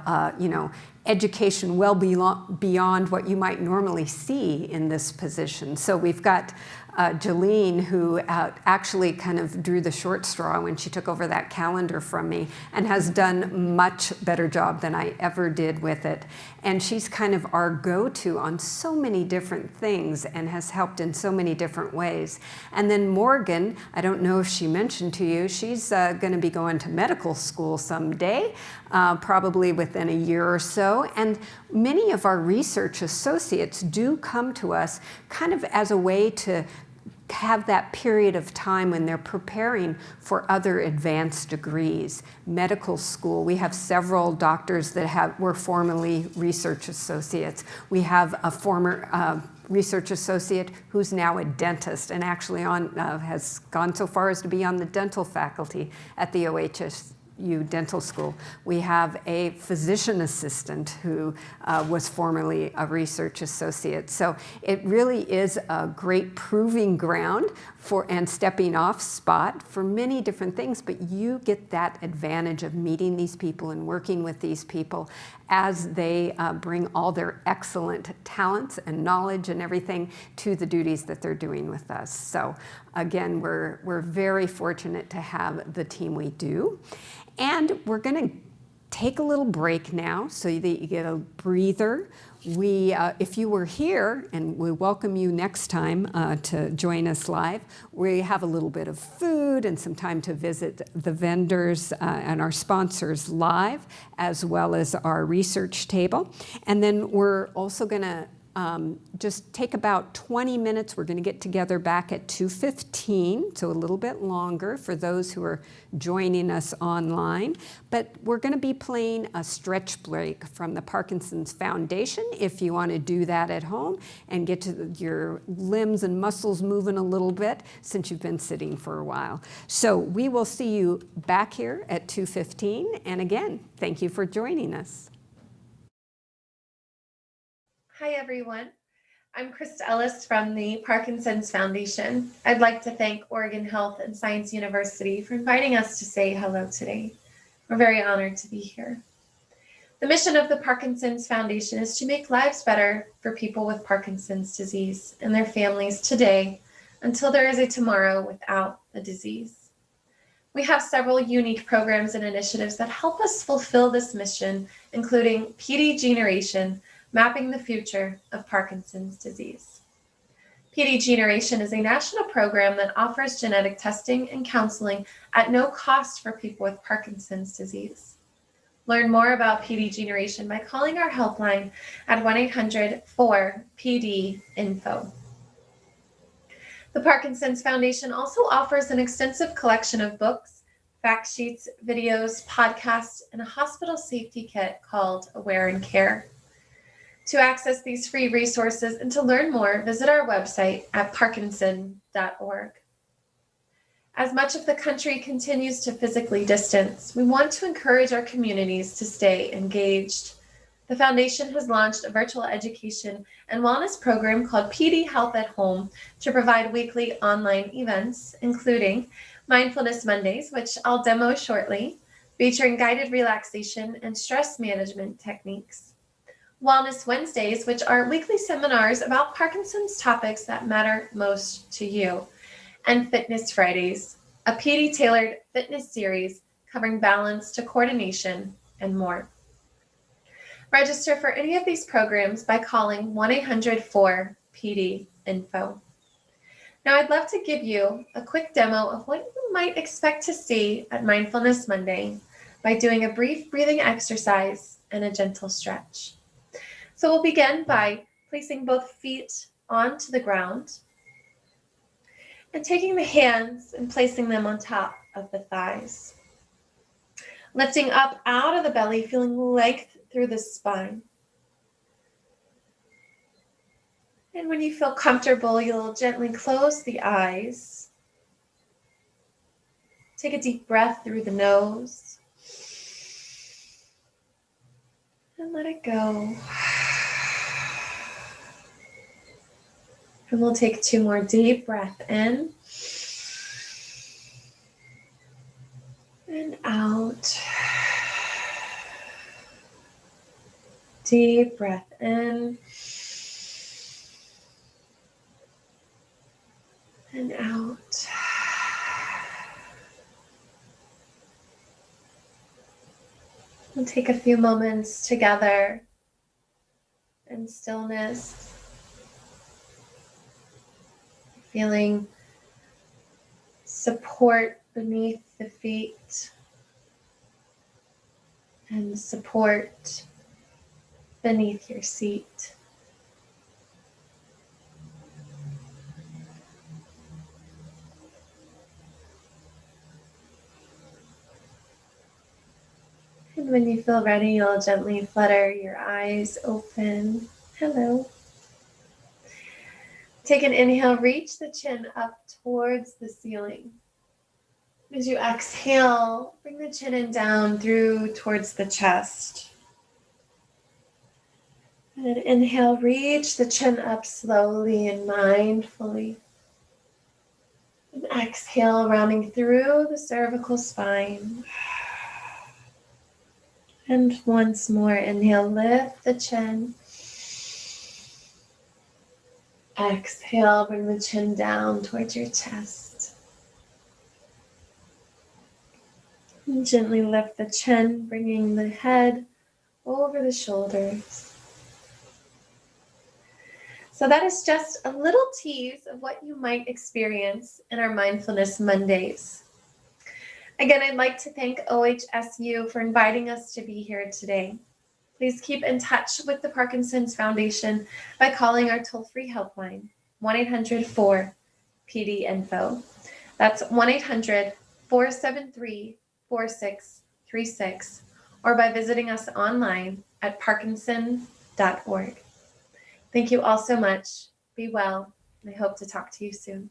education well beyond what you might normally see in this position. So we've got Jolene, who actually kind of drew the short straw when she took over that calendar from me, and has done much better job than I ever did with it. And she's kind of our go-to on so many different things and has helped in so many different ways. And then Morgan, I don't know if she mentioned to you, she's going to be going to medical school someday, probably within a year or so. And many of our research associates do come to us kind of as a way to have that period of time when they're preparing for other advanced degrees. Medical school, we have several doctors that were formerly research associates. We have a former research associate who's now a dentist and actually has gone so far as to be on the dental faculty at the OHSU Dental School. We have a physician assistant who was formerly a research associate. So it really is a great proving ground and stepping off spot for many different things, but you get that advantage of meeting these people and working with these people as they bring all their excellent talents and knowledge and everything to the duties that they're doing with us. So again, we're very fortunate to have the team we do. And we're going to take a little break now so that you get a breather. If you were here, and we welcome you next time to join us live, we have a little bit of food and some time to visit the vendors and our sponsors live, as well as our research table. And then we're also going to just take about 20 minutes. We're going to get together back at 2:15, so a little bit longer for those who are joining us online. But we're going to be playing a stretch break from the Parkinson's Foundation if you want to do that at home and get to your limbs and muscles moving a little bit since you've been sitting for a while. So we will see you back here at 2:15. And again, thank you for joining us. Hi, everyone. I'm Krista Ellis from the Parkinson's Foundation. I'd like to thank Oregon Health and Science University for inviting us to say hello today. We're very honored to be here. The mission of the Parkinson's Foundation is to make lives better for people with Parkinson's disease and their families today until there is a tomorrow without the disease. We have several unique programs and initiatives that help us fulfill this mission, including PD Generation, Mapping the Future of Parkinson's Disease. PD Generation is a national program that offers genetic testing and counseling at no cost for people with Parkinson's disease. Learn more about PD Generation by calling our helpline at 1-800-4PD-INFO. The Parkinson's Foundation also offers an extensive collection of books, fact sheets, videos, podcasts, and a hospital safety kit called Aware and Care. To access these free resources and to learn more, visit our website at parkinson.org. As much of the country continues to physically distance, we want to encourage our communities to stay engaged. The Foundation has launched a virtual education and wellness program called PD Health at Home to provide weekly online events, including Mindfulness Mondays, which I'll demo shortly, featuring guided relaxation and stress management techniques. Wellness Wednesdays, which are weekly seminars about Parkinson's topics that matter most to you, and Fitness Fridays, a PD-tailored fitness series covering balance to coordination and more. Register for any of these programs by calling 1-800-4PD-INFO. Now, I'd love to give you a quick demo of what you might expect to see at Mindfulness Monday by doing a brief breathing exercise and a gentle stretch. So we'll begin by placing both feet onto the ground and taking the hands and placing them on top of the thighs. Lifting up out of the belly, feeling length through the spine. And when you feel comfortable, you'll gently close the eyes. Take a deep breath through the nose. And let it go. And we'll take 2 more deep breaths in and out. Deep breath in and out. We'll take a few moments together in stillness. Feeling support beneath the feet and support beneath your seat. And when you feel ready, you'll gently flutter your eyes open. Hello. Take an inhale, reach the chin up towards the ceiling. As you exhale, bring the chin in down through towards the chest. And then inhale, reach the chin up slowly and mindfully. And exhale, rounding through the cervical spine. And once more, inhale, lift the chin. Exhale, bring the chin down towards your chest. And gently lift the chin, bringing the head over the shoulders. So that is just a little tease of what you might experience in our Mindfulness Mondays. Again, I'd like to thank OHSU for inviting us to be here today. Please keep in touch with the Parkinson's Foundation by calling our toll-free helpline, 1-800-4-PD-INFO. That's 1-800-473-4636, or by visiting us online at parkinson.org. Thank you all so much. Be well, and I hope to talk to you soon.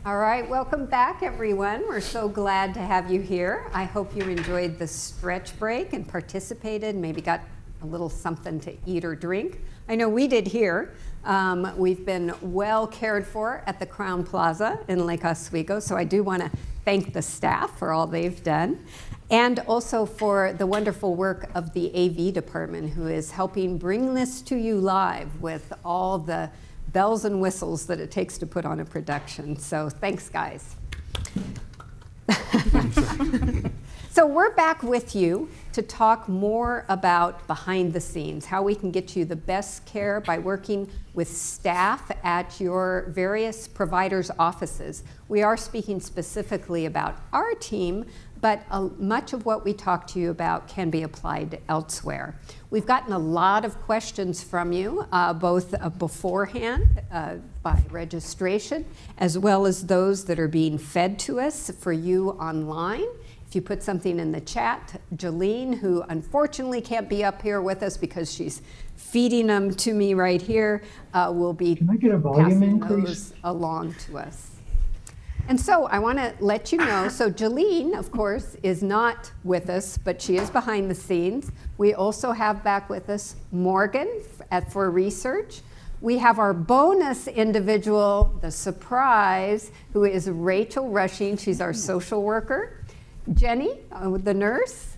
All right, welcome back, everyone. We're so glad to have you here. I hope you enjoyed the stretch break and participated, maybe got a little something to eat or drink. I know we did here. We've been well cared for at the Crown Plaza in Lake Oswego, so I do want to thank the staff for all they've done, and also for the wonderful work of the AV department, who is helping bring this to you live with all the bells and whistles that it takes to put on a production. So thanks, guys. So we're back with you to talk more about behind the scenes, how we can get you the best care by working with staff at your various providers' offices. We are speaking specifically about our team, but much of what we talk to you about can be applied elsewhere. We've gotten a lot of questions from you, both beforehand by registration, as well as those that are being fed to us for you online. If you put something in the chat, Jolene, who unfortunately can't be up here with us because she's feeding them to me right here, will be passing those along to us. And so I want to let you know, so Jolene, of course, is not with us, but she is behind the scenes. We also have back with us Morgan for research. We have our bonus individual, the surprise, who is Rachel Rushing. She's our social worker. Jenny, the nurse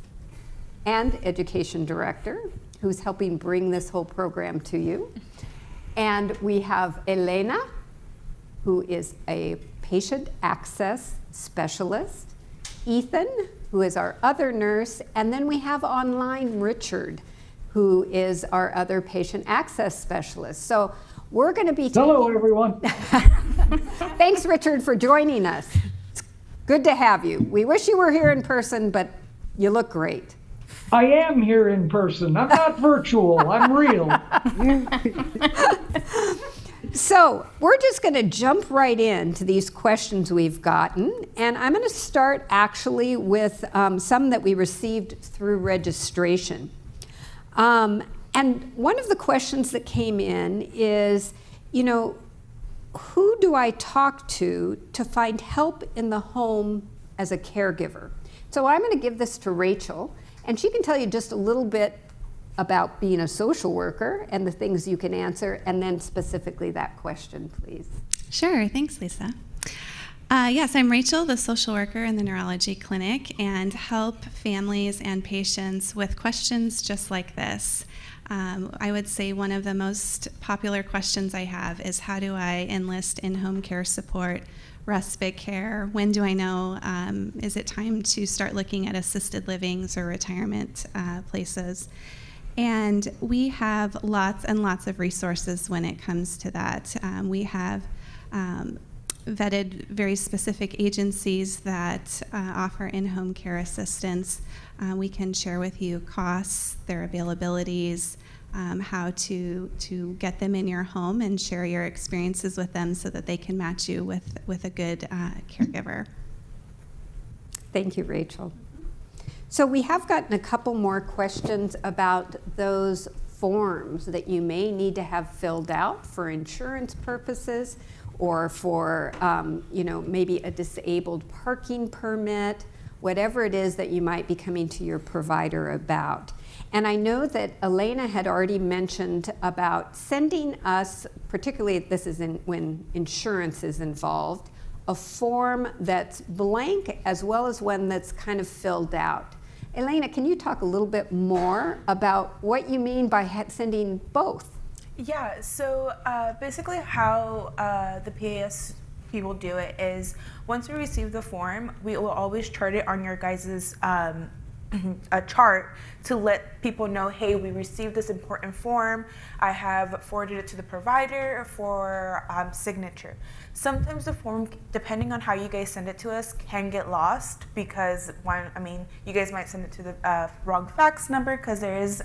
and education director, who's helping bring this whole program to you. And we have Elena, who is a patient access specialist, Ethan, who is our other nurse, and then we have online Richard, who is our other patient access specialist. So we're going to be Hello, everyone. Thanks, Richard, for joining us. It's good to have you. We wish you were here in person, but you look great. I am here in person. I'm not virtual. I'm real. So we're just going to jump right into these questions we've gotten, and I'm going to start actually with some that we received through registration. And one of the questions that came in is, who do I talk to find help in the home as a caregiver? So I'm going to give this to Rachel, and she can tell you just a little bit about being a social worker and the things you can answer, and then specifically that question, please. Sure, thanks, Lisa. Yes, I'm Rachel, the social worker in the neurology clinic, and help families and patients with questions just like this. I would say one of the most popular questions I have is, how do I enlist in-home care support, respite care? When do I know? Is it time to start looking at assisted livings or retirement places? And we have lots and lots of resources when it comes to that. We have vetted very specific agencies that offer in-home care assistance. We can share with you costs, their availabilities, how to get them in your home, and share your experiences with them so that they can match you with a good caregiver. Thank you, Rachel. So we have gotten a couple more questions about those forms that you may need to have filled out for insurance purposes, or for maybe a disabled parking permit, whatever it is that you might be coming to your provider about. And I know that Elena had already mentioned about sending us, particularly this is when insurance is involved, a form that's blank as well as one that's kind of filled out. Elena, can you talk a little bit more about what you mean by sending both? Yeah, so basically how the PAS people do it is, once we receive the form, we will always chart it on your guys' a chart to let people know, hey, we received this important form. I have forwarded it to the provider for signature. Sometimes the form, depending on how you guys send it to us, can get lost because you guys might send it to the wrong fax number, because there is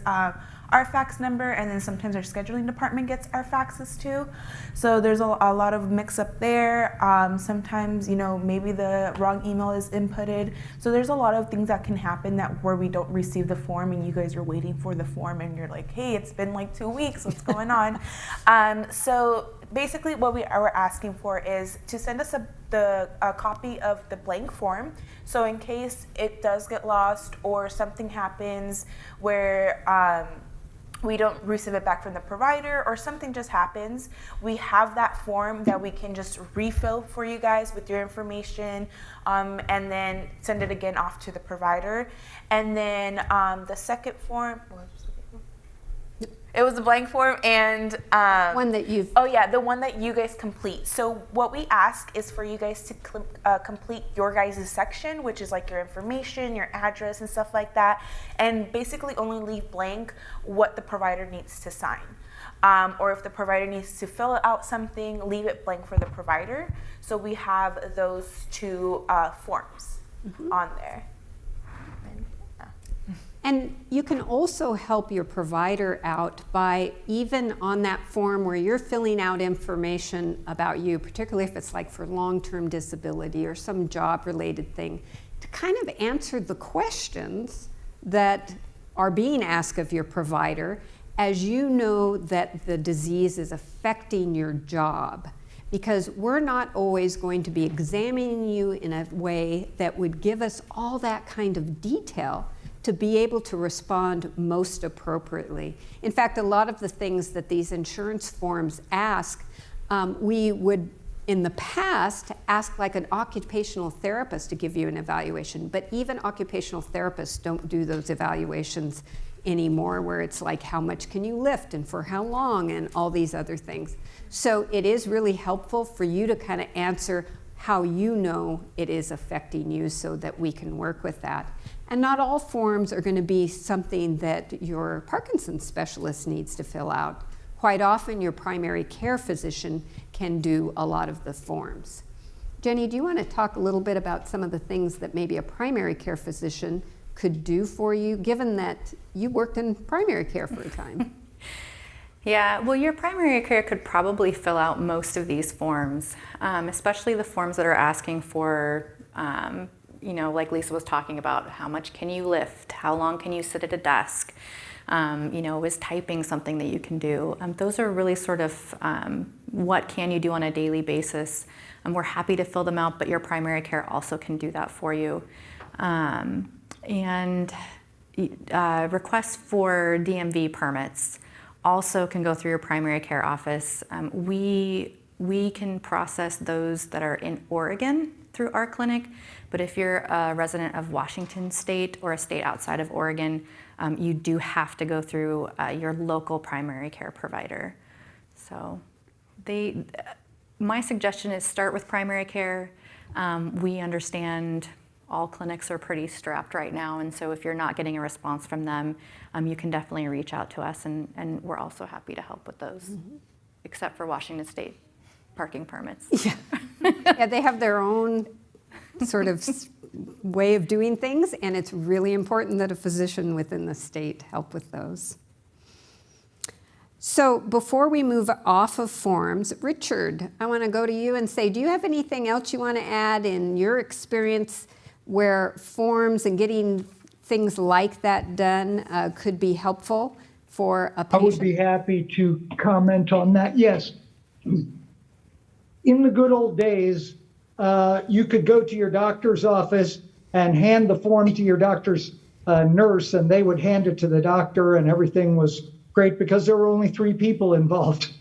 our fax number, and then sometimes our scheduling department gets our faxes too. So there's a lot of mix up there. Sometimes, maybe the wrong email is inputted. So there's a lot of things that can happen where we don't receive the form and you guys are waiting for the form and you're like, hey, it's been like 2 weeks, what's going on? So basically what we are asking for is to send us a copy of the blank form. So in case it does get lost or something happens where we don't receive it back from the provider or something just happens, we have that form that we can just refill for you guys with your information, and then send it again off to the provider. And then the second form, it was a blank form, and One that you've oh yeah, the one that you guys complete. So what we ask is for you guys to complete your guys' section, which is like your information, your address, and stuff like that, and basically only leave blank what the provider needs to sign. Or if the provider needs to fill out something, leave it blank for the provider. So we have those two forms on there. And you can also help your provider out by, even on that form where you're filling out information about you, particularly if it's like for long-term disability or some job-related thing, to kind of answer the questions that are being asked of your provider as you know that the disease is affecting your job. Because we're not always going to be examining you in a way that would give us all that kind of detail to be able to respond most appropriately. In fact, a lot of the things that these insurance forms ask, we would, in the past, ask like an occupational therapist to give you an evaluation, but even occupational therapists don't do those evaluations anymore, where it's like, how much can you lift and for how long and all these other things. So it is really helpful for you to kind of answer how you know it is affecting you so that we can work with that. And not all forms are going to be something that your Parkinson's specialist needs to fill out. Quite often, your primary care physician can do a lot of the forms. Jenny, do you want to talk a little bit about some of the things that maybe a primary care physician could do for you, given that you worked in primary care for a time? Yeah, well, your primary care could probably fill out most of these forms, especially the forms that are asking for, you know, like Lisa was talking about, how much can you lift? How long can you sit at a desk? You know, is typing something that you can do? Those are really sort of what can you do on a daily basis. We're happy to fill them out, but your primary care also can do that for you. And requests for DMV permits also can go through your primary care office. We can process those that are in Oregon through our clinic, but if you're a resident of Washington State or a state outside of Oregon, you do have to go through your local primary care provider. So my suggestion is start with primary care. We understand all clinics are pretty strapped right now, and so if you're not getting a response from them, you can definitely reach out to us, and we're also happy to help with those, except for Washington State parking permits. Yeah. Yeah, they have their own sort of way of doing things, and it's really important that a physician within the state help with those. So before we move off of forms, Richard, I want to go to you and say, do you have anything else you want to add in your experience where forms and getting things like that done could be helpful for a patient? I would be happy to comment on that. Yes. In the good old days, you could go to your doctor's office and hand the form to your doctor's nurse, and they would hand it to the doctor, and everything was great because there were only 3 people involved.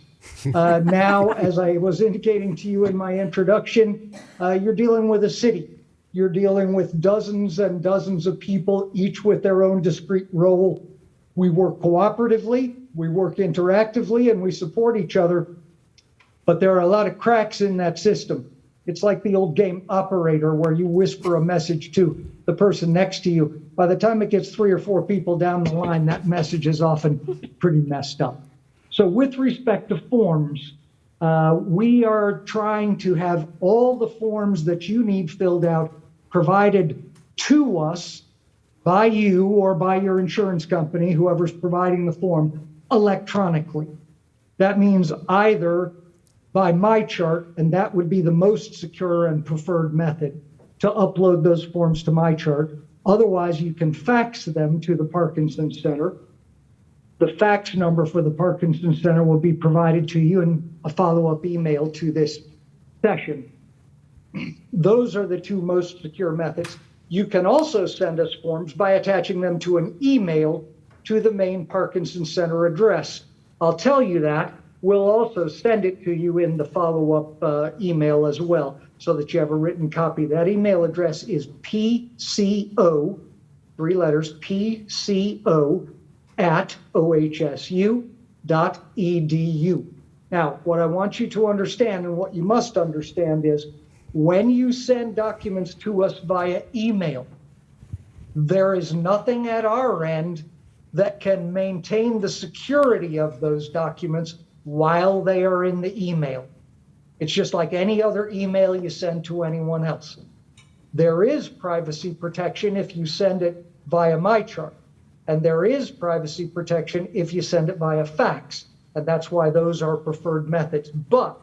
Now, as I was indicating to you in my introduction, you're dealing with a city. You're dealing with dozens and dozens of people, each with their own discrete role. We work cooperatively, we work interactively, and we support each other. But there are a lot of cracks in that system. It's like the old game Operator, where you whisper a message to the person next to you. By the time it gets 3 or 4 people down the line, that message is often pretty messed up. So with respect to forms, we are trying to have all the forms that you need filled out provided to us by you or by your insurance company, whoever's providing the form, electronically. That means either by my chart, and that would be the most secure and preferred method to upload those forms to my chart. Otherwise, you can fax them to the Parkinson's Center. The fax number for the Parkinson's Center will be provided to you in a follow-up email to this session. Those are the two most secure methods. You can also send us forms by attaching them to an email to the main Parkinson's Center address. I'll tell you that. We'll also send it to you in the follow-up email as well, so that you have a written copy. That email address is PCO, 3 letters, PCO @ohsu.edu. Now, what I want you to understand, and what you must understand, is when you send documents to us via email, there is nothing at our end that can maintain the security of those documents while they are in the email. It's just like any other email you send to anyone else. There is privacy protection if you send it via MyChart, and there is privacy protection if you send it via fax, and that's why those are preferred methods. But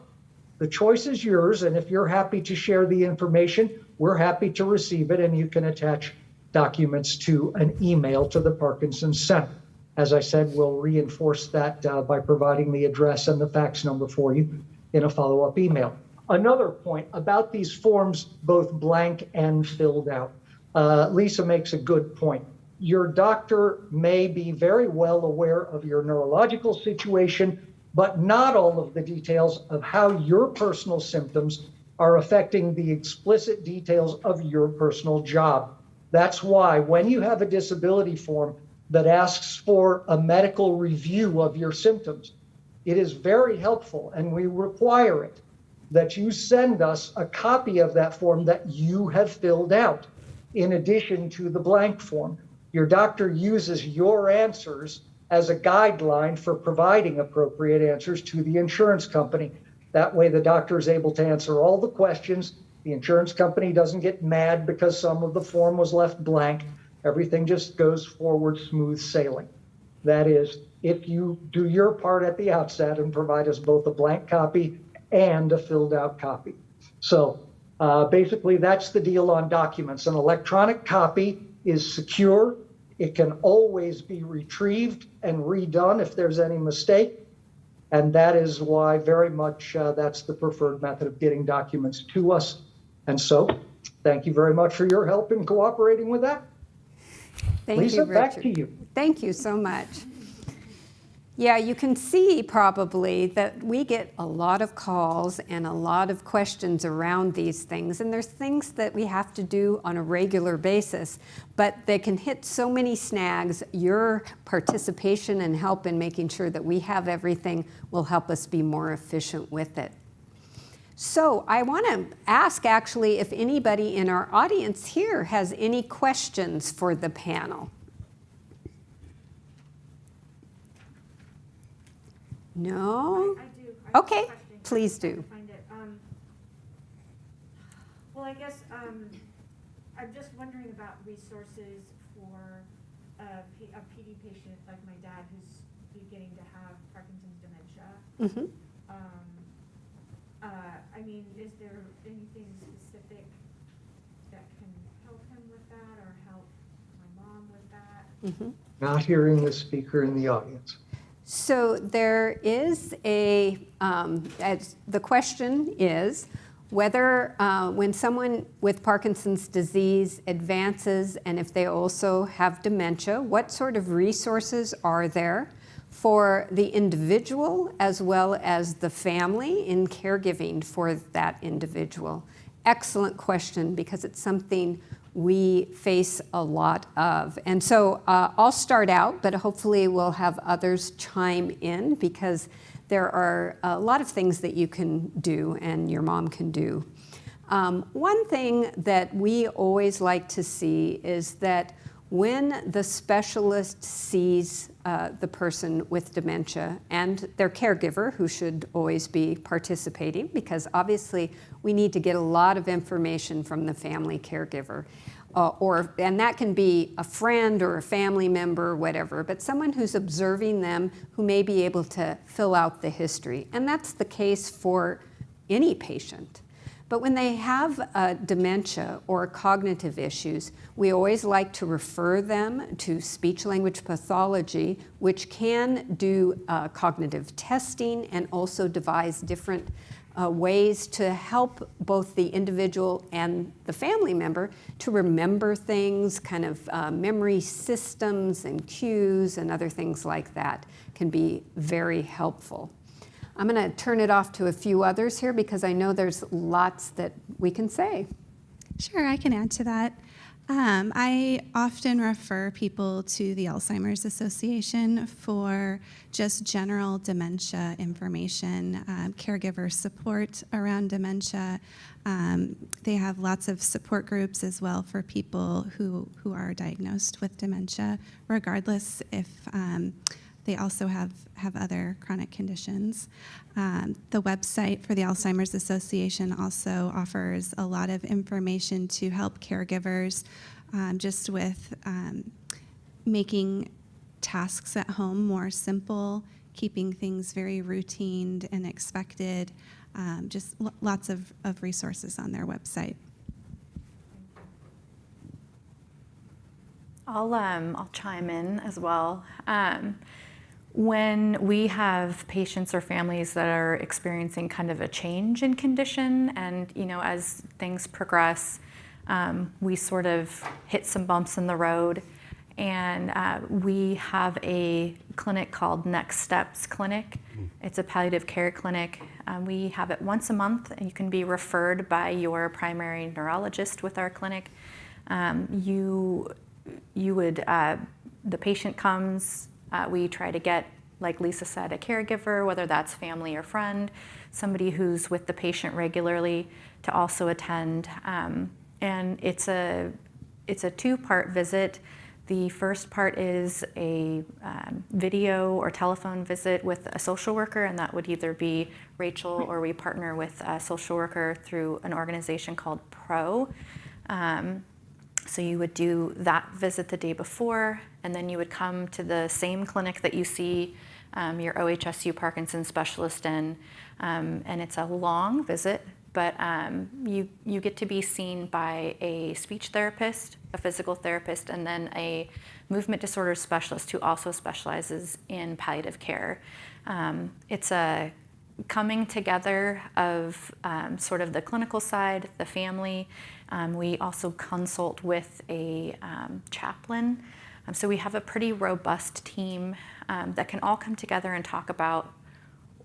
the choice is yours, and if you're happy to share the information, we're happy to receive it, and you can attach documents to an email to the Parkinson's Center. As I said, we'll reinforce that by providing the address and the fax number for you in a follow-up email. Another point about these forms, both blank and filled out. Lisa makes a good point. Your doctor may be very well aware of your neurological situation, but not all of the details of how your personal symptoms are affecting the explicit details of your personal job. That's why when you have a disability form that asks for a medical review of your symptoms, it is very helpful, and we require it, that you send us a copy of that form that you have filled out, in addition to the blank form. Your doctor uses your answers as a guideline for providing appropriate answers to the insurance company. That way the doctor is able to answer all the questions. The insurance company doesn't get mad because some of the form was left blank. Everything just goes forward smooth sailing. That is, if you do your part at the outset and provide us both a blank copy and a filled out copy. So basically that's the deal on documents. An electronic copy is secure. It can always be retrieved and redone if there's any mistake. And that is why very much that's the preferred method of getting documents to us. And so thank you very much for your help in cooperating with that. Thank Lisa, you, Richard. back to you. Thank you so much. Yeah, you can see probably that we get a lot of calls and a lot of questions around these things, and there's things that we have to do on a regular basis, but they can hit so many snags. Your participation and help in making sure that we have everything will help us be more efficient with it. So I want to ask actually if anybody in our audience here has any questions for the panel. No? I do. Okay, please do. Find it. Well, I guess I'm just wondering about resources for a PD patient like my dad who's beginning to have Parkinson's dementia. Mm-hmm. I mean, is there anything specific that can help him with that or help my mom with that? Mm-hmm. Not hearing the speaker in the audience. So there is the question is whether when someone with Parkinson's disease advances and if they also have dementia, what sort of resources are there for the individual as well as the family in caregiving for that individual? Excellent question, because it's something we face a lot of. And so I'll start out, but hopefully we'll have others chime in, because there are a lot of things that you can do and your mom can do. One thing that we always like to see is that when the specialist sees the person with dementia and their caregiver, who should always be participating, because obviously we need to get a lot of information from the family caregiver, and that can be a friend or a family member or whatever, but someone who's observing them who may be able to fill out the history. And that's the case for any patient. But when they have dementia or cognitive issues, we always like to refer them to speech-language pathology, which can do cognitive testing and also devise different ways to help both the individual and the family member to remember things, kind of memory systems and cues and other things like that can be very helpful. I'm going to turn it off to a few others here because I know there's lots that we can say. Sure, I can add to that. I often refer people to the Alzheimer's Association for just general dementia information, caregiver support around dementia. They have lots of support groups as well for people who are diagnosed with dementia, regardless if they also have other chronic conditions. The website for the Alzheimer's Association also offers a lot of information to help caregivers just with making tasks at home more simple, keeping things very routine and expected, just lots of resources on their website. I'll chime in as well. When we have patients or families that are experiencing kind of a change in condition, and as things progress, we sort of hit some bumps in the road, and we have a clinic called Next Steps Clinic. It's a palliative care clinic. We have it once a month, and you can be referred by your primary neurologist with our clinic. The patient comes. We try to get, like Lisa said, a caregiver, whether that's family or friend, somebody who's with the patient regularly to also attend. And it's a two-part visit. The first part is a video or telephone visit with a social worker, and that would either be Rachel or we partner with a social worker through an organization called PRO. So you would do that visit the day before, and then you would come to the same clinic that you see your OHSU Parkinson's specialist in, and it's a long visit, but you get to be seen by a speech therapist, a physical therapist, and then a movement disorders specialist who also specializes in palliative care. It's a coming together of sort of the clinical side, the family. We also consult with a chaplain. So we have a pretty robust team that can all come together and talk about,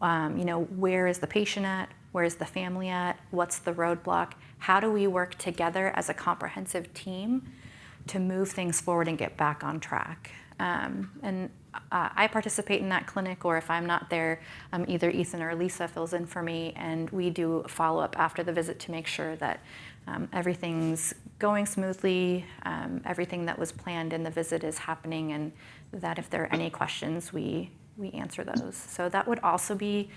where is the patient at? Where is the family at? What's the roadblock? How do we work together as a comprehensive team to move things forward and get back on track? I participate in that clinic, or if I'm not there, either Ethan or Lisa fills in for me, and we do follow-up after the visit to make sure that everything's going smoothly, everything that was planned in the visit is happening, and that if there are any questions, we answer those. So that would also be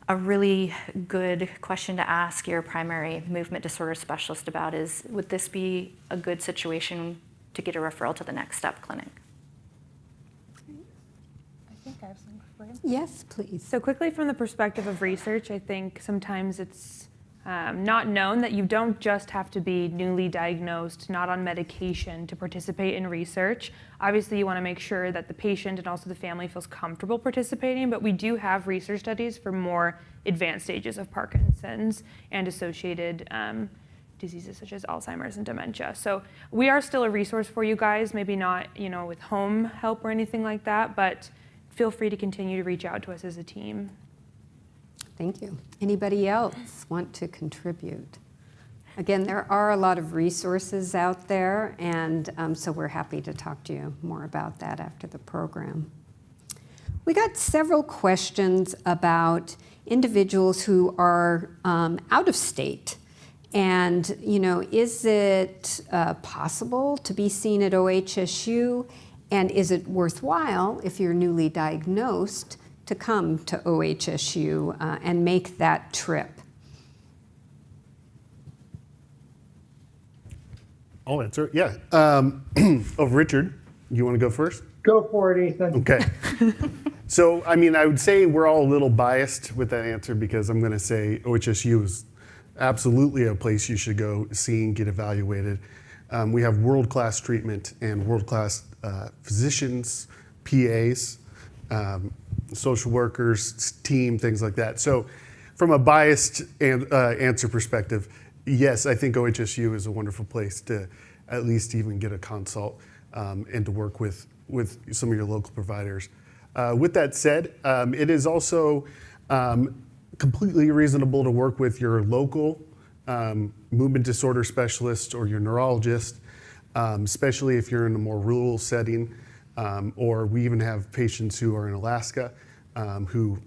a really good question to ask your primary movement disorder specialist about is, would this be a good situation to get a referral to the Next Step Clinic? I think I have something for you. Yes, please. So quickly, from the perspective of research, I think sometimes it's not known that you don't just have to be newly diagnosed, not on medication to participate in research. Obviously, you want to make sure that the patient and also the family feels comfortable participating, but we do have research studies for more advanced stages of Parkinson's and associated diseases such as Alzheimer's and dementia. So we are still a resource for you guys, maybe not with home help or anything like that, but feel free to continue to reach out to us as a team. Thank you. Anybody else want to contribute? Again, there are a lot of resources out there, and so we're happy to talk to you more about that after the program. We got several questions about individuals who are out of state. And, is it possible to be seen at OHSU? And is it worthwhile, if you're newly diagnosed, to come to OHSU and make that trip? I'll answer. Yeah. Richard, you want to go first? Go for it, Ethan. Okay. So, I would say we're all a little biased with that answer because I'm going to say OHSU is absolutely a place you should go see and get evaluated. We have world-class treatment and world-class physicians, PAs, social workers, team, things like that. So from a biased answer perspective, yes, I think OHSU is a wonderful place to at least even get a consult and to work with some of your local providers. With that said, it is also completely reasonable to work with your local movement disorder specialist or your neurologist, especially if you're in a more rural setting, or we even have patients who are in Alaska who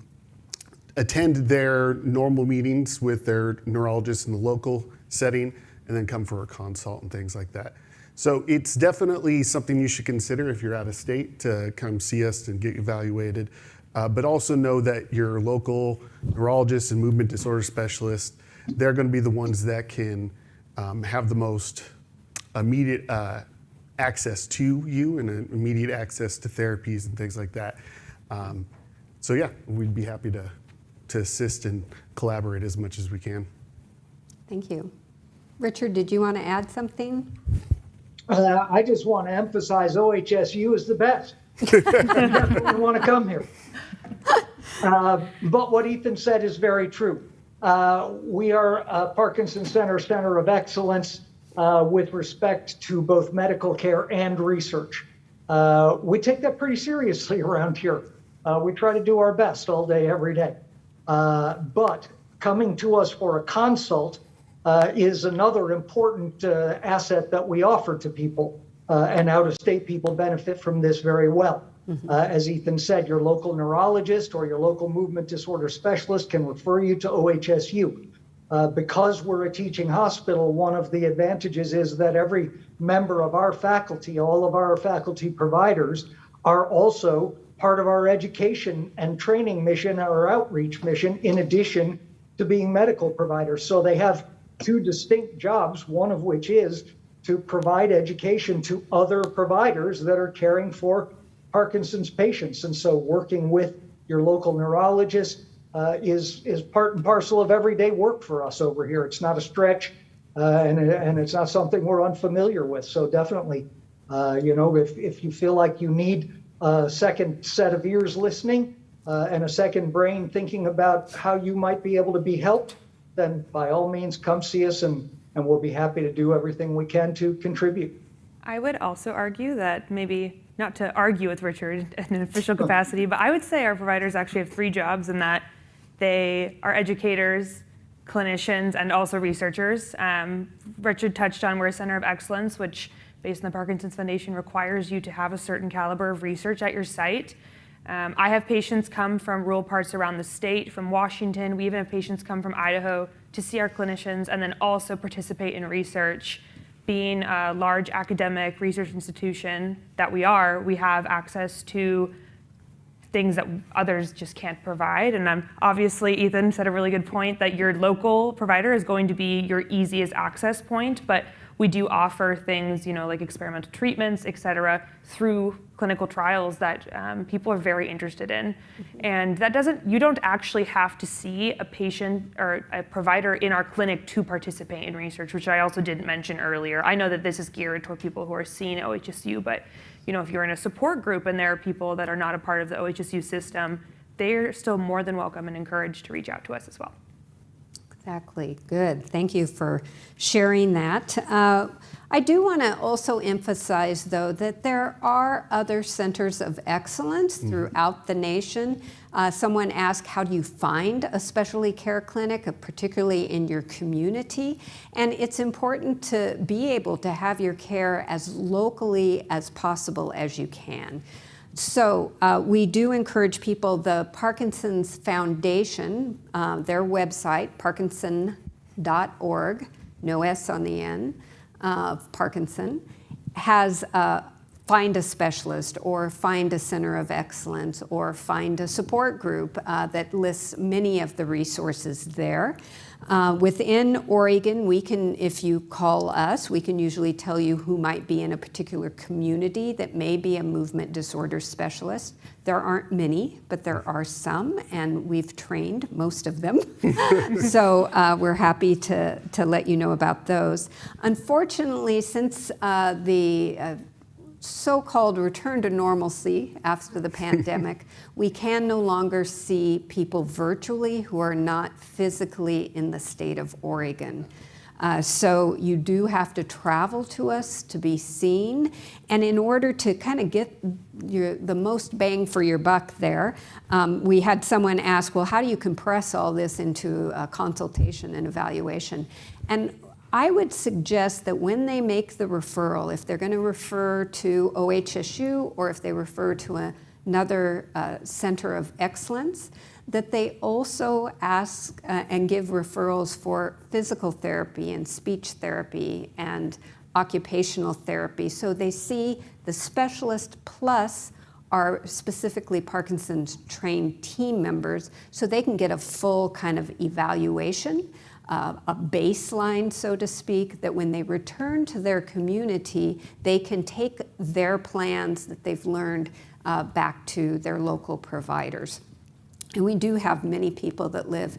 attend their normal meetings with their neurologist in the local setting and then come for a consult and things like that. So it's definitely something you should consider if you're out of state to come see us and get evaluated. But also know that your local neurologist and movement disorder specialist, they're going to be the ones that can have the most immediate access to you and immediate access to therapies and things like that. So yeah, we'd be happy to assist and collaborate as much as we can. Thank you. Richard, did you want to add something? I just want to emphasize OHSU is the best. You definitely want to come here. But what Ethan said is very true. We are a Parkinson Center of Excellence with respect to both medical care and research. We take that pretty seriously around here. We try to do our best all day, every day. But coming to us for a consult is another important asset that we offer to people, and out-of-state people benefit from this very well. As Ethan said, your local neurologist or your local movement disorder specialist can refer you to OHSU. Because we're a teaching hospital, one of the advantages is that every member of our faculty, all of our faculty providers, are also part of our education and training mission, our outreach mission, in addition to being medical providers. So they have two distinct jobs, one of which is to provide education to other providers that are caring for Parkinson's patients. And so working with your local neurologist is part and parcel of everyday work for us over here. It's not a stretch, and it's not something we're unfamiliar with. So definitely, if you feel like you need a second set of ears listening and a second brain thinking about how you might be able to be helped, then by all means come see us, and we'll be happy to do everything we can to contribute. I would also argue that, maybe not to argue with Richard in an official capacity, but I would say our providers actually have three jobs in that they are educators, clinicians, and also researchers. Richard touched on we're a center of excellence, which based on the Parkinson's Foundation requires you to have a certain caliber of research at your site. I have patients come from rural parts around the state, from Washington. We even have patients come from Idaho to see our clinicians and then also participate in research. Being a large academic research institution that we are, we have access to things that others just can't provide. And obviously, Ethan said a really good point that your local provider is going to be your easiest access point, but we do offer things, like experimental treatments, et cetera, through clinical trials that people are very interested in. And you don't actually have to see a patient or a provider in our clinic to participate in research, which I also didn't mention earlier. I know that this is geared toward people who are seeing OHSU, but if you're in a support group and there are people that are not a part of the OHSU system, they're still more than welcome and encouraged to reach out to us as well. Exactly. Good. Thank you for sharing that. I do want to also emphasize, though, that there are other centers of excellence throughout the nation. Someone asked, how do you find a specialty care clinic, particularly in your community? And it's important to be able to have your care as locally as possible as you can. So we do encourage people, the Parkinson's Foundation, their website, parkinson.org, no S on the N, of Parkinson, has find a specialist or find a center of excellence or find a support group that lists many of the resources there. Within Oregon, we can, if you call us, we can usually tell you who might be in a particular community that may be a movement disorder specialist. There aren't many, but there are some, and we've trained most of them. So we're happy to let you know about those. Unfortunately, since the so-called return to normalcy after the pandemic, we can no longer see people virtually who are not physically in the state of Oregon. So you do have to travel to us to be seen. And in order to kind of get the most bang for your buck there, we had someone ask, well, how do you compress all this into a consultation and evaluation? And I would suggest that when they make the referral, if they're going to refer to OHSU or if they refer to another center of excellence, that they also ask and give referrals for physical therapy and speech therapy and occupational therapy. So they see the specialist plus our specifically Parkinson's trained team members so they can get a full kind of evaluation. A baseline, so to speak, that when they return to their community, they can take their plans that they've learned back to their local providers. And we do have many people that live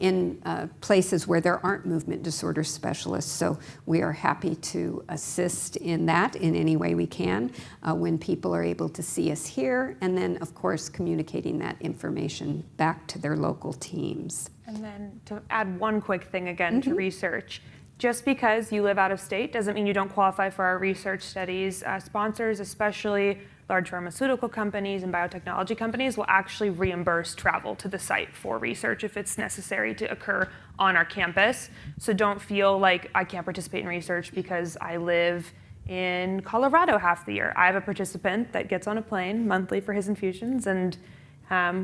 in places where there aren't movement disorder specialists, so we are happy to assist in that in any way we can when people are able to see us here, and then, of course, communicating that information back to their local teams. And then to add one quick thing again to research, just because you live out of state doesn't mean you don't qualify for our research studies. Sponsors, especially large pharmaceutical companies and biotechnology companies, will actually reimburse travel to the site for research if it's necessary to occur on our campus. So don't feel like I can't participate in research because I live in Colorado half the year. I have a participant that gets on a plane monthly for his infusions, and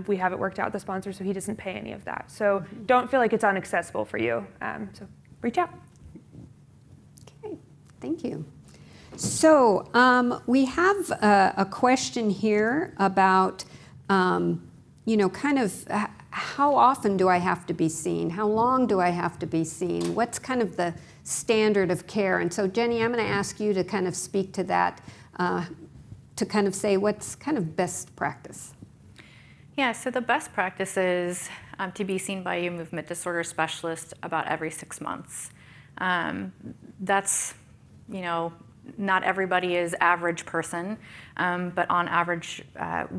we have it worked out with the sponsor so he doesn't pay any of that. So don't feel like it's inaccessible for you. So reach out. Okay, thank you. So we have a question here about, kind of how often do I have to be seen? How long do I have to be seen? What's kind of the standard of care? And so Jenny, I'm going to ask you to kind of speak to that, to kind of say what's kind of best practice. Yeah, so the best practice is to be seen by a movement disorder specialist about every 6 months. That's, not everybody is average person, but on average,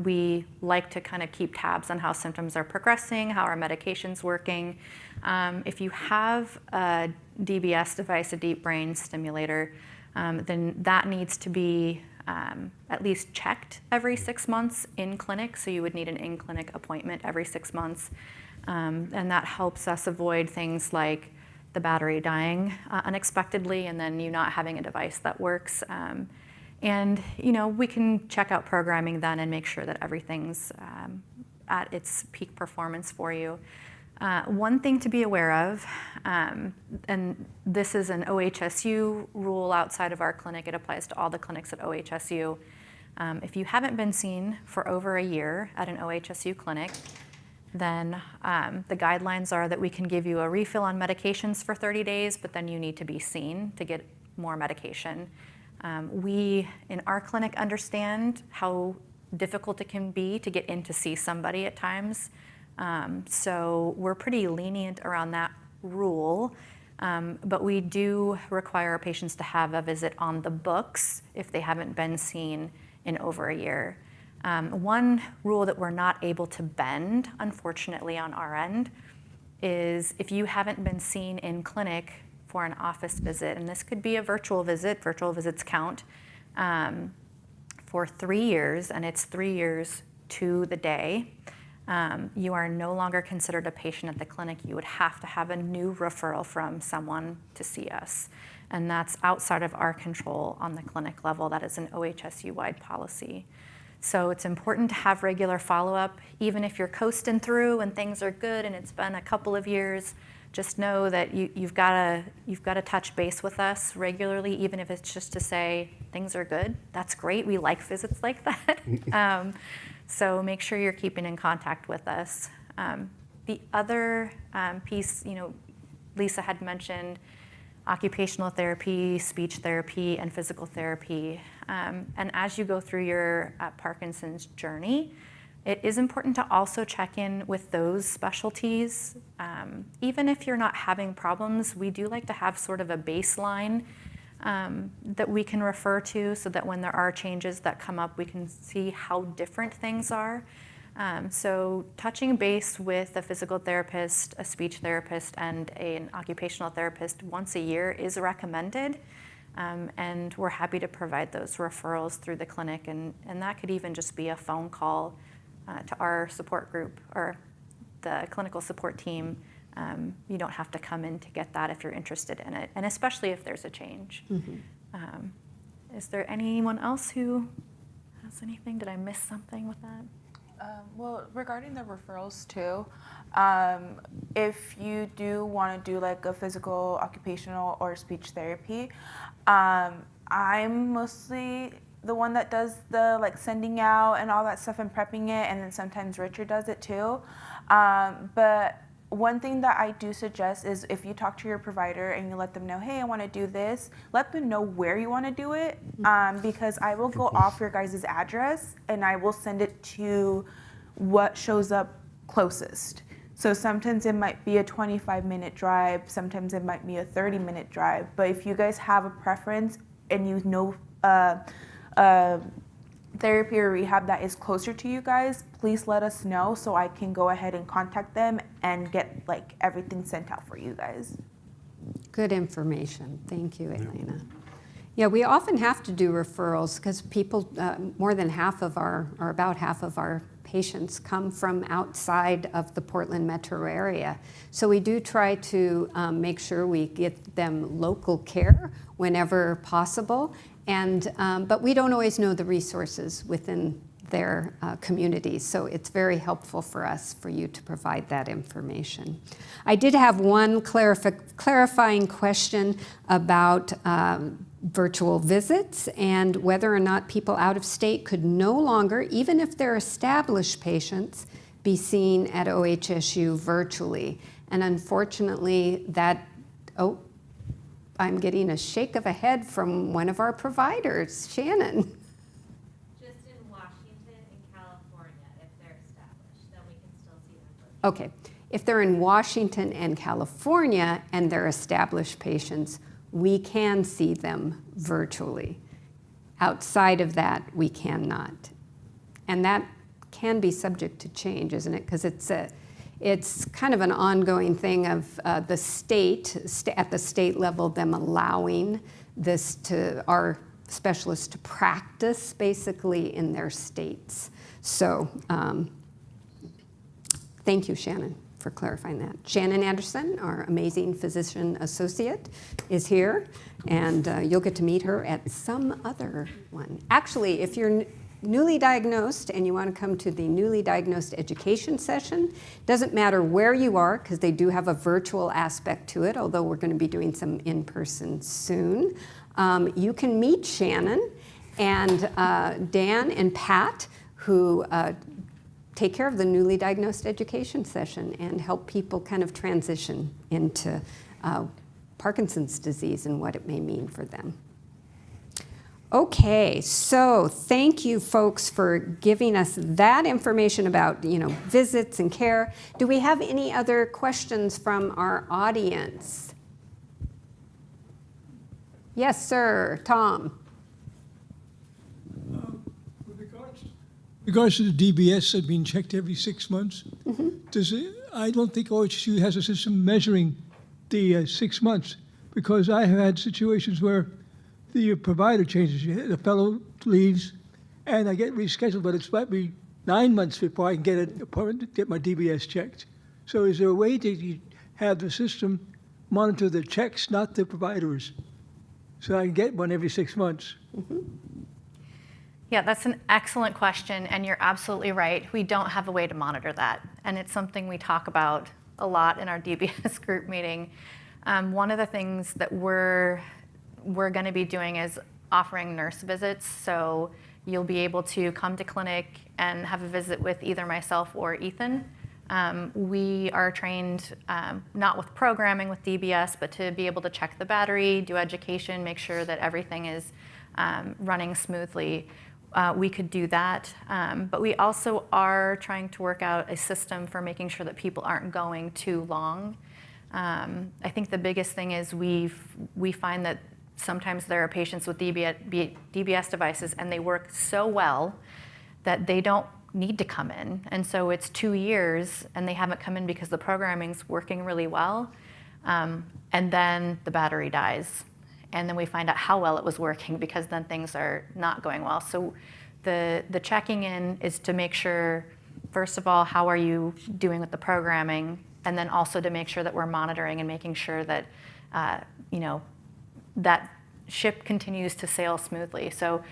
we like to kind of keep tabs on how symptoms are progressing, how our medication's working. If you have a DBS device, a deep brain stimulator, then that needs to be at least checked every 6 months in clinic. So you would need an in-clinic appointment every 6 months. And that helps us avoid things like the battery dying unexpectedly and then you not having a device that works. And we can check out programming then and make sure that everything's at its peak performance for you. One thing to be aware of, and this is an OHSU rule outside of our clinic, it applies to all the clinics at OHSU. If you haven't been seen for over a year at an OHSU clinic, then the guidelines are that we can give you a refill on medications for 30 days, but then you need to be seen to get more medication. We, in our clinic, understand how difficult it can be to get in to see somebody at times. So we're pretty lenient around that rule, but we do require our patients to have a visit on the books if they haven't been seen in over a year. One rule that we're not able to bend, unfortunately, on our end, is if you haven't been seen in clinic for an office visit, and this could be a virtual visits count, for 3 years, and it's 3 years to the day, you are no longer considered a patient at the clinic. You would have to have a new referral from someone to see us. And that's outside of our control on the clinic level. That is an OHSU-wide policy. So it's important to have regular follow-up. Even if you're coasting through and things are good and it's been a couple of years, just know that you've got to touch base with us regularly, even if it's just to say things are good. That's great. We like visits like that. So make sure you're keeping in contact with us. The other piece, Lisa had mentioned occupational therapy, speech therapy, and physical therapy. And as you go through your Parkinson's journey, it is important to also check in with those specialties. Even if you're not having problems, we do like to have sort of a baseline that we can refer to so that when there are changes that come up, we can see how different things are. So touching base with a physical therapist, a speech therapist, and an occupational therapist once a year is recommended. And we're happy to provide those referrals through the clinic. And that could even just be a phone call to our support group or the clinical support team. You don't have to come in to get that if you're interested in it, and especially if there's a change. Mm-hmm. Is there anyone else who has anything? Did I miss something with that? Well, regarding the referrals too, if you do want to do like a physical, occupational, or speech therapy, I'm mostly the one that does the like sending out and all that stuff and prepping it, and then sometimes Richard does it too. But one thing that I do suggest is if you talk to your provider and you let them know, hey, I want to do this, let them know where you want to do it, because I will go off your guys' address and I will send it to what shows up closest. So sometimes it might be a 25-minute drive, sometimes it might be a 30-minute drive, but if you guys have a preference and you know therapy or rehab that is closer to you guys, please let us know so I can go ahead and contact them and get like everything sent out for you guys. Good information. Thank you, Elena. Yeah, we often have to do referrals because people, more than half of our, or about half of our patients come from outside of the Portland metro area. So we do try to make sure we get them local care whenever possible. And, but we don't always know the resources within their communities, so it's very helpful for us for you to provide that information. I did have one clarifying question about virtual visits and whether or not people out of state could no longer, even if they're established patients, be seen at OHSU virtually. And unfortunately, that, I'm getting a shake of a head from one of our providers, Shannon. Just in Washington and California, if they're established, then we can still see them. Okay, if they're in Washington and California and they're established patients, we can see them virtually. Outside of that, we cannot. And that can be subject to change, isn't it? Because it's kind of an ongoing thing of the state, at the state level, them allowing this to our specialists to practice basically in their states. So thank you, Shannon, for clarifying that. Shannon Anderson, our amazing physician associate, is here, and you'll get to meet her at some other one. Actually, if you're newly diagnosed and you want to come to the newly diagnosed education session, doesn't matter where you are because they do have a virtual aspect to it, although we're going to be doing some in-person soon. You can meet Shannon and Dan and Pat, who take care of the newly diagnosed education session and help people kind of transition into Parkinson's disease and what it may mean for them. Okay, so thank you folks for giving us that information about, visits and care. Do we have any other questions from our audience? Yes, sir, Tom. With regards to the DBS that being checked every 6 months, I don't think OHSU has a system measuring the 6 months, because I have had situations where the provider changes, the fellow leaves, and I get rescheduled, but it might be 9 months before I can get an appointment to get my DBS checked. So is there a way to have the system monitor the checks, not the providers, so I can get one every 6 months? Yeah, that's an excellent question, and you're absolutely right. We don't have a way to monitor that, and it's something we talk about a lot in our DBS group meeting. One of the things that we're going to be doing is offering nurse visits, so you'll be able to come to clinic and have a visit with either myself or Ethan, We are trained not with programming with DBS, but to be able to check the battery, do education, make sure that everything is running smoothly. We could do that, but we also are trying to work out a system for making sure that people aren't going too long. I think the biggest thing is we find that sometimes there are patients with DBS devices and they work so well that they don't need to come in. And so it's 2 years and they haven't come in because the programming's working really well. And then the battery dies. And then we find out how well it was working because then things are not going well. So the checking in is to make sure, first of all, how are you doing with the programming? And then also to make sure that we're monitoring and making sure that, that ship continues to sail smoothly. So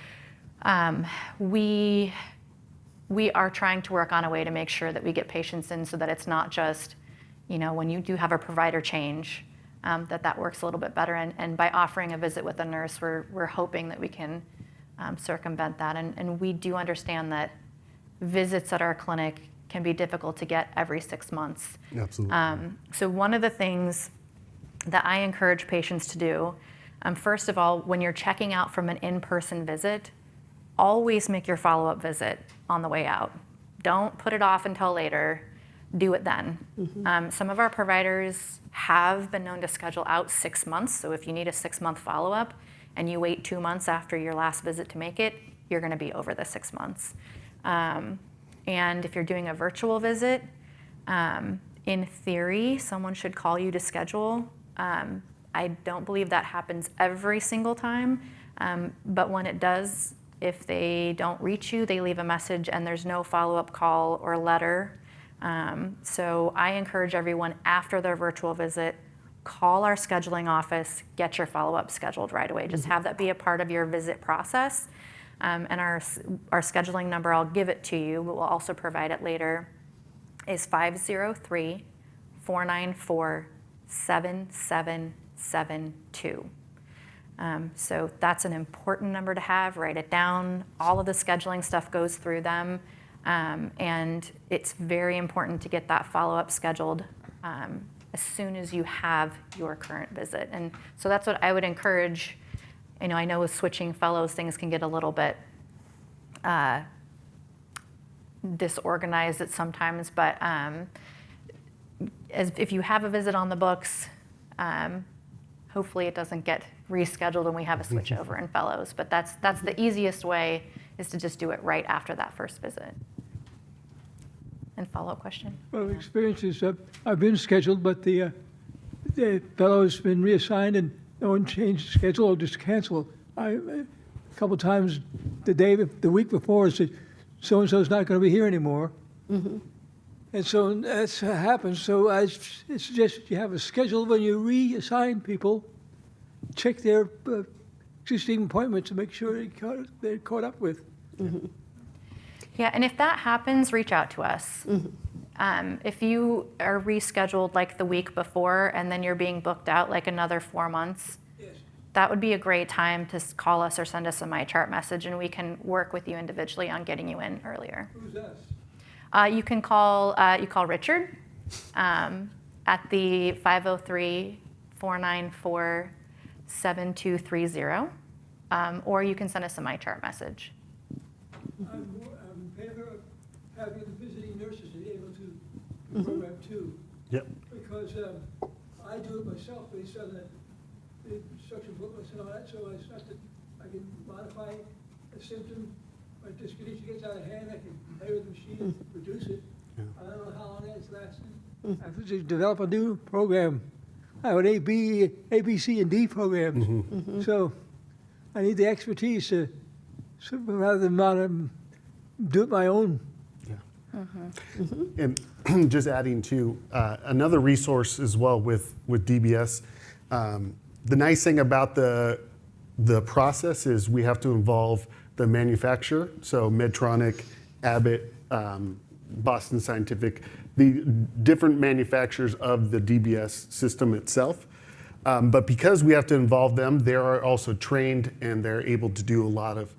we are trying to work on a way to make sure that we get patients in so that it's not just, when you do have a provider change, that works a little bit better. And by offering a visit with a nurse, we're hoping that we can circumvent that. And we do understand that visits at our clinic can be difficult to get every 6 months. Absolutely. So one of the things that I encourage patients to do, first of all, when you're checking out from an in-person visit, always make your follow-up visit on the way out. Don't put it off until later. Do it then. Some of our providers have been known to schedule out 6 months. So if you need a 6-month follow-up and you wait 2 months after your last visit to make it, you're going to be over the 6 months. And if you're doing a virtual visit, in theory, someone should call you to schedule. I don't believe that happens every single time, but when it does, if they don't reach you, they leave a message and there's no follow-up call or letter. So I encourage everyone after their virtual visit, call our scheduling office, get your follow-up scheduled right away. Just have that be a part of your visit process. And our scheduling number, I'll give it to you, but we'll also provide it later, is 503-494-7772. So that's an important number to have. Write it down. All of the scheduling stuff goes through them. And it's very important to get that follow-up scheduled as soon as you have your current visit. And so that's what I would encourage. I know with switching fellows, things can get a little bit disorganized at sometimes, but if you have a visit on the books, hopefully it doesn't get rescheduled when we have a switch over in fellows. But that's the easiest way, is to just do it right after that first visit. And follow-up question? Well, the experience is I've been scheduled, but the fellow's been reassigned and no one changed the schedule or just canceled. A couple times the week before said, so-and-so's not going to be here anymore. And so that's what happens. So I suggest you have a schedule when you reassign people, check their existing appointments to make sure they're caught up with. Yeah, and if that happens, reach out to us. If you are rescheduled like the week before and then you're being booked out like another 4 months, that would be a great time to call us or send us a MyChart message, and we can work with you individually on getting you in earlier. Who's us? You can call Richard at the 503-494-7230, or you can send us a MyChart message. I'm in favor of having the visiting nurses be able to program too. Yep. Because I do it myself based on the instruction booklets and all that, so it's not that I can modify a symptom. But this condition gets out of hand, I can play with the machine and produce it. I don't know how long that's lasting. I have to develop a new program. I have an A, B, C, and D programs. So I need the expertise to, rather than do it my own. And just adding to another resource as well with DBS. The nice thing about the process is we have to involve the manufacturer, so Medtronic, Abbott, Boston Scientific, the different manufacturers of the DBS system itself. But because we have to involve them, they are also trained and they're able to do a lot of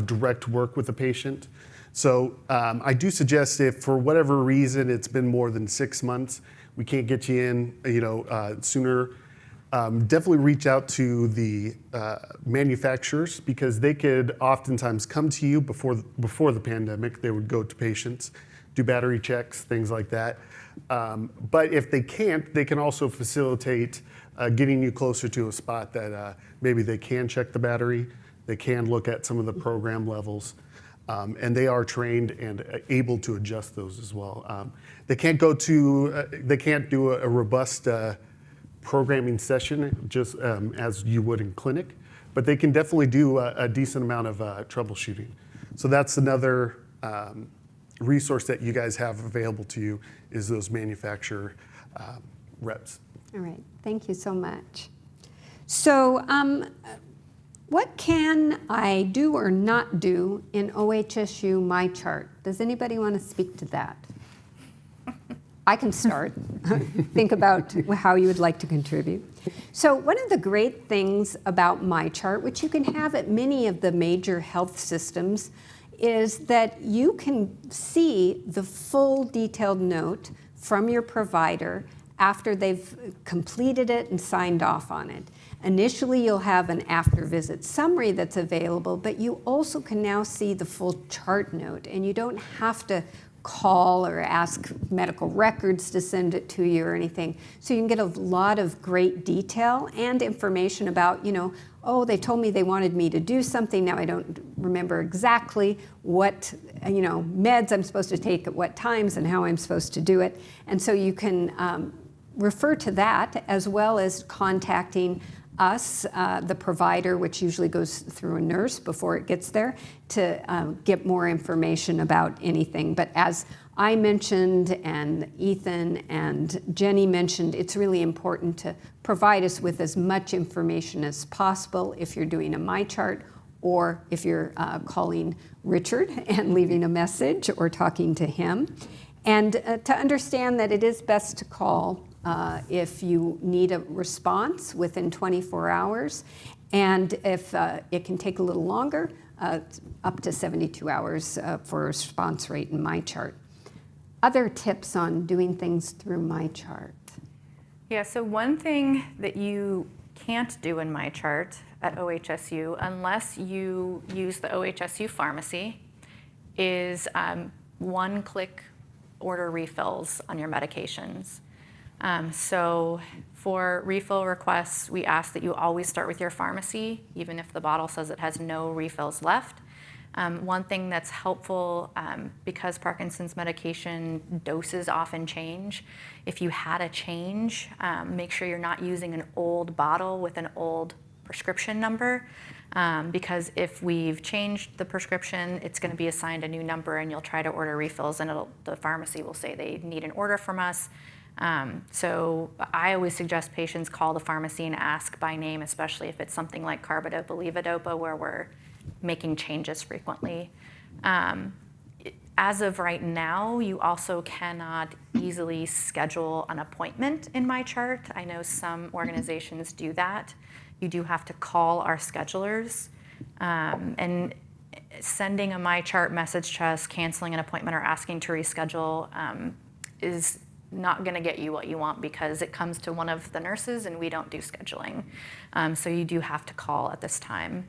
direct work with the patient. So I do suggest if for whatever reason it's been more than 6 months, we can't get you in, sooner. Definitely reach out to the manufacturers because they could oftentimes come to you before the pandemic. They would go to patients, do battery checks, things like that. But if they can't, they can also facilitate getting you closer to a spot that maybe they can check the battery, they can look at some of the program levels, and they are trained and able to adjust those as well. They can't do a robust programming session just as you would in clinic, but they can definitely do a decent amount of troubleshooting. So that's another resource that you guys have available to you is those manufacturer reps. All right, thank you so much. So what can I do or not do in OHSU MyChart? Does anybody want to speak to that? I can start. Think about how you would like to contribute. So one of the great things about MyChart, which you can have at many of the major health systems, is that you can see the full detailed note from your provider after they've completed it and signed off on it. Initially, you'll have an after-visit summary that's available, but you also can now see the full chart note, and you don't have to call or ask medical records to send it to you or anything. So you can get a lot of great detail and information about, oh, they told me they wanted me to do something. Now I don't remember exactly what, meds I'm supposed to take at what times and how I'm supposed to do it. And so you can refer to that as well as contacting us, the provider, which usually goes through a nurse before it gets there, to get more information about anything. But as I mentioned, and Ethan and Jenny mentioned, it's really important to provide us with as much information as possible if you're doing a MyChart or if you're calling Richard and leaving a message or talking to him. And to understand that it is best to call if you need a response within 24 hours. And if it can take a little longer, up to 72 hours for a response rate in MyChart. Other tips on doing things through MyChart? Yeah, so one thing that you can't do in MyChart at OHSU, unless you use the OHSU pharmacy, is one-click order refills on your medications. So for refill requests, we ask that you always start with your pharmacy, even if the bottle says it has no refills left. One thing that's helpful, because Parkinson's medication doses often change, if you had a change, make sure you're not using an old bottle with an old prescription number, because if we've changed the prescription, it's going to be assigned a new number and you'll try to order refills and the pharmacy will say they need an order from us. So I always suggest patients call the pharmacy and ask by name, especially if it's something like carbidopa, levodopa, where we're making changes frequently. As of right now, you also cannot easily schedule an appointment in MyChart. I know some organizations do that. You do have to call our schedulers, and sending a MyChart message to us, canceling an appointment or asking to reschedule is not going to get you what you want because it comes to one of the nurses and we don't do scheduling. So you do have to call at this time.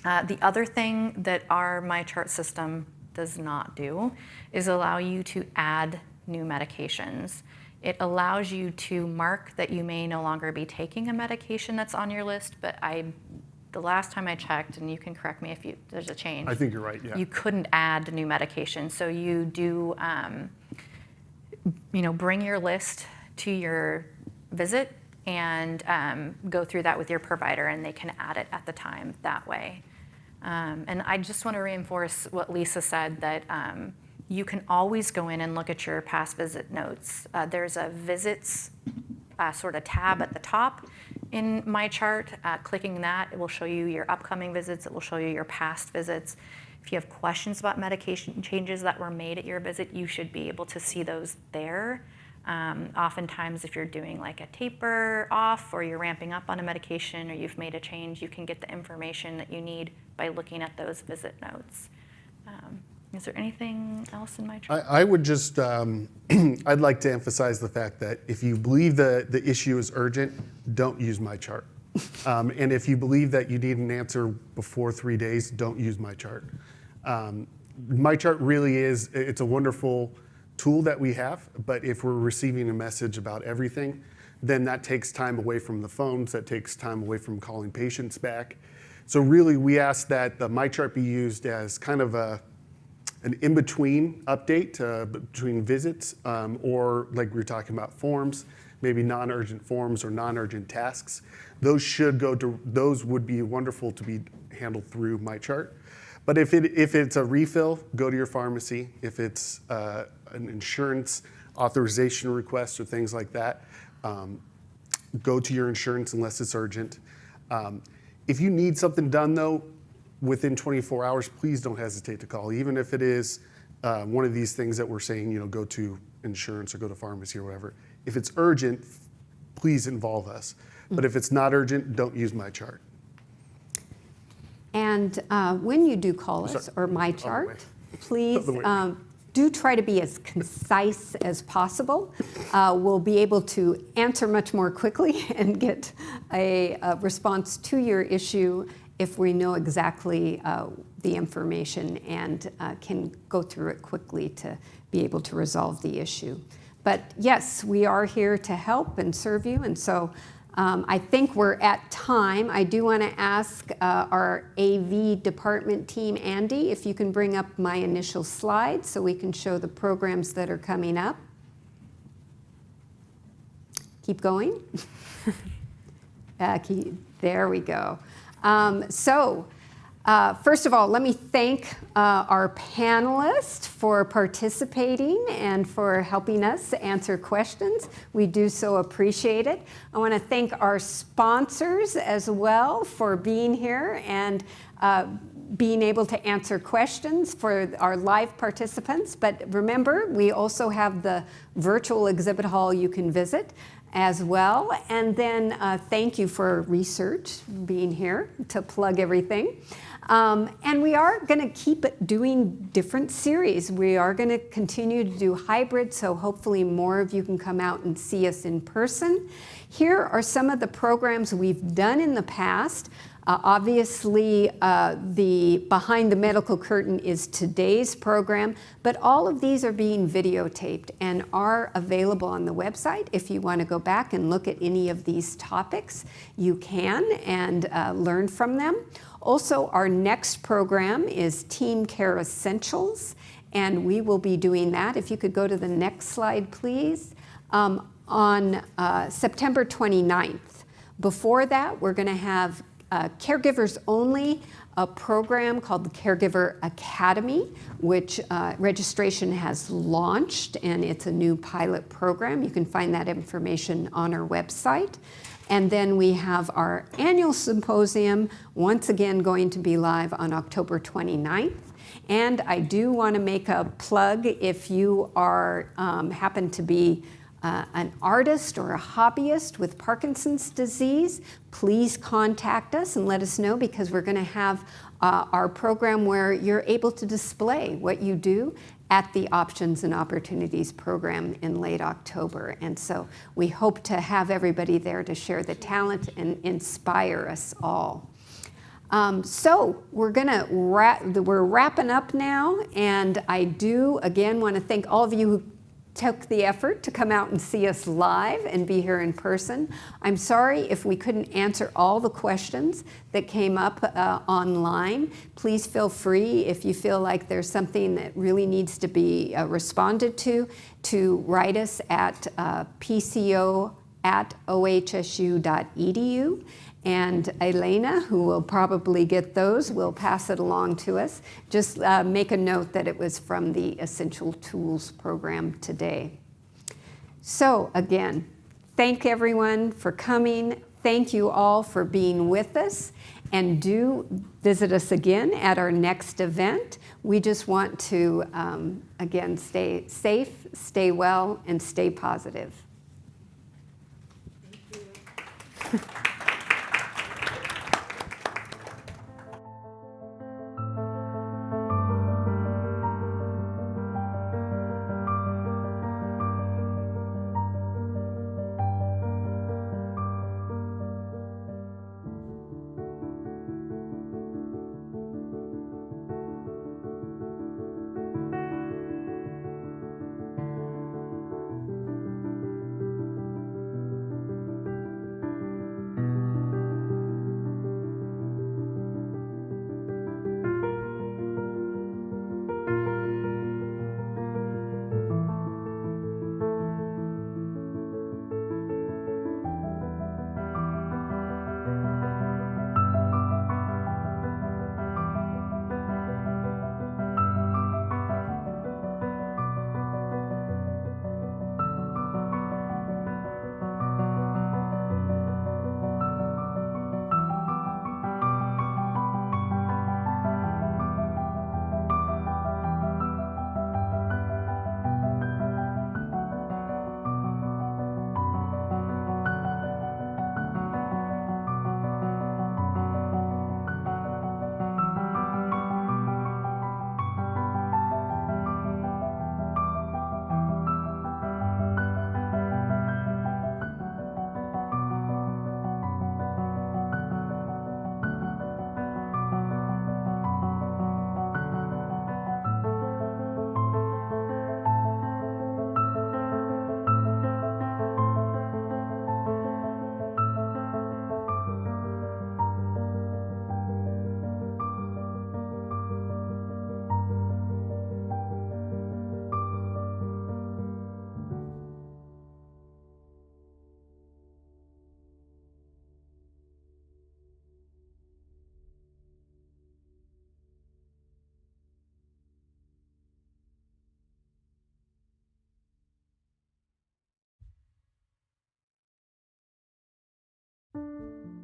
The other thing that our MyChart system does not do is allow you to add new medications. It allows you to mark that you may no longer be taking a medication that's on your list, but the last time I checked, and you can correct me if there's a change. I think you're right, yeah. You couldn't add new medication. So you do bring your list to your visit and go through that with your provider, and they can add it at the time that way. And I just want to reinforce what Lisa said, that you can always go in and look at your past visit notes. There's a visits sort of tab at the top in MyChart. Clicking that, it will show you your upcoming visits. It will show you your past visits. If you have questions about medication changes that were made at your visit, you should be able to see those there. Oftentimes, if you're doing like a taper off or you're ramping up on a medication or you've made a change, you can get the information that you need by looking at those visit notes. Is there anything else in my chart? I would just, I'd like to emphasize the fact that if you believe the issue is urgent, don't use my chart. And if you believe that you need an answer before 3 days, don't use my chart. My chart really is, it's a wonderful tool that we have, but if we're receiving a message about everything, then that takes time away from the phones, that takes time away from calling patients back. So really, we ask that the my chart be used as kind of an in-between update between visits, or like we were talking about forms, maybe non-urgent forms or non-urgent tasks. Those would be wonderful to be handled through my chart. But if it's a refill, go to your pharmacy. If it's an insurance authorization request or things like that, go to your insurance unless it's urgent. If you need something done though, within 24 hours, please don't hesitate to call. Even if it is one of these things that we're saying, go to insurance or go to pharmacy or whatever. If it's urgent, please involve us. But if it's not urgent, don't use my chart. And when you do call us or my chart, please do try to be as concise as possible. We'll be able to answer much more quickly and get a response to your issue if we know exactly the information and can go through it quickly to be able to resolve the issue. But yes, we are here to help and serve you, and so I think we're at time. I do want to ask our AV department team, Andy, if you can bring up my initial slide so we can show the programs that are coming up. Keep going. There we go. First of all, let me thank our panelists for participating and for helping us answer questions. We do so appreciate it. I want to thank our sponsors as well for being here and being able to answer questions for our live participants. But remember, we also have the virtual exhibit hall you can visit as well. And then thank you for research being here to plug everything. And we are going to keep doing different series. We are going to continue to do hybrid, so hopefully more of you can come out and see us in person. Here are some of the programs we've done in the past. Obviously, the Behind the Medical Curtain is today's program, but all of these are being videotaped and are available on the website. If you want to go back and look at any of these topics, you can and learn from them. Also, our next program is Team Care Essentials, and we will be doing that. If you could go to the next slide, please. On September 29th. Before that, we're going to have Caregivers Only, a program called the Caregiver Academy, which registration has launched, and it's a new pilot program. You can find that information on our website. And then we have our annual symposium, once again going to be live on October 29th. And I do want to make a plug if you are happen to be an artist or a hobbyist with Parkinson's disease, please contact us and let us know, because we're going to have our program where you're able to display what you do at the Options and Opportunities program in late October. And so we hope to have everybody there to share the talent and inspire us all. So we're wrapping up now, and I do again want to thank all of you who took the effort to come out and see us live and be here in person. I'm sorry if we couldn't answer all the questions that came up online. Please feel free, if you feel like there's something that really needs to be responded to write us at pco@ohsu.edu. And Elena, who will probably get those, will pass it along to us. Just make a note that it was from the Essential Tools program today. So again, thank everyone for coming. Thank you all for being with us. And do visit us again at our next event. We just want to, again, stay safe, stay well, and stay positive. Thank you. you.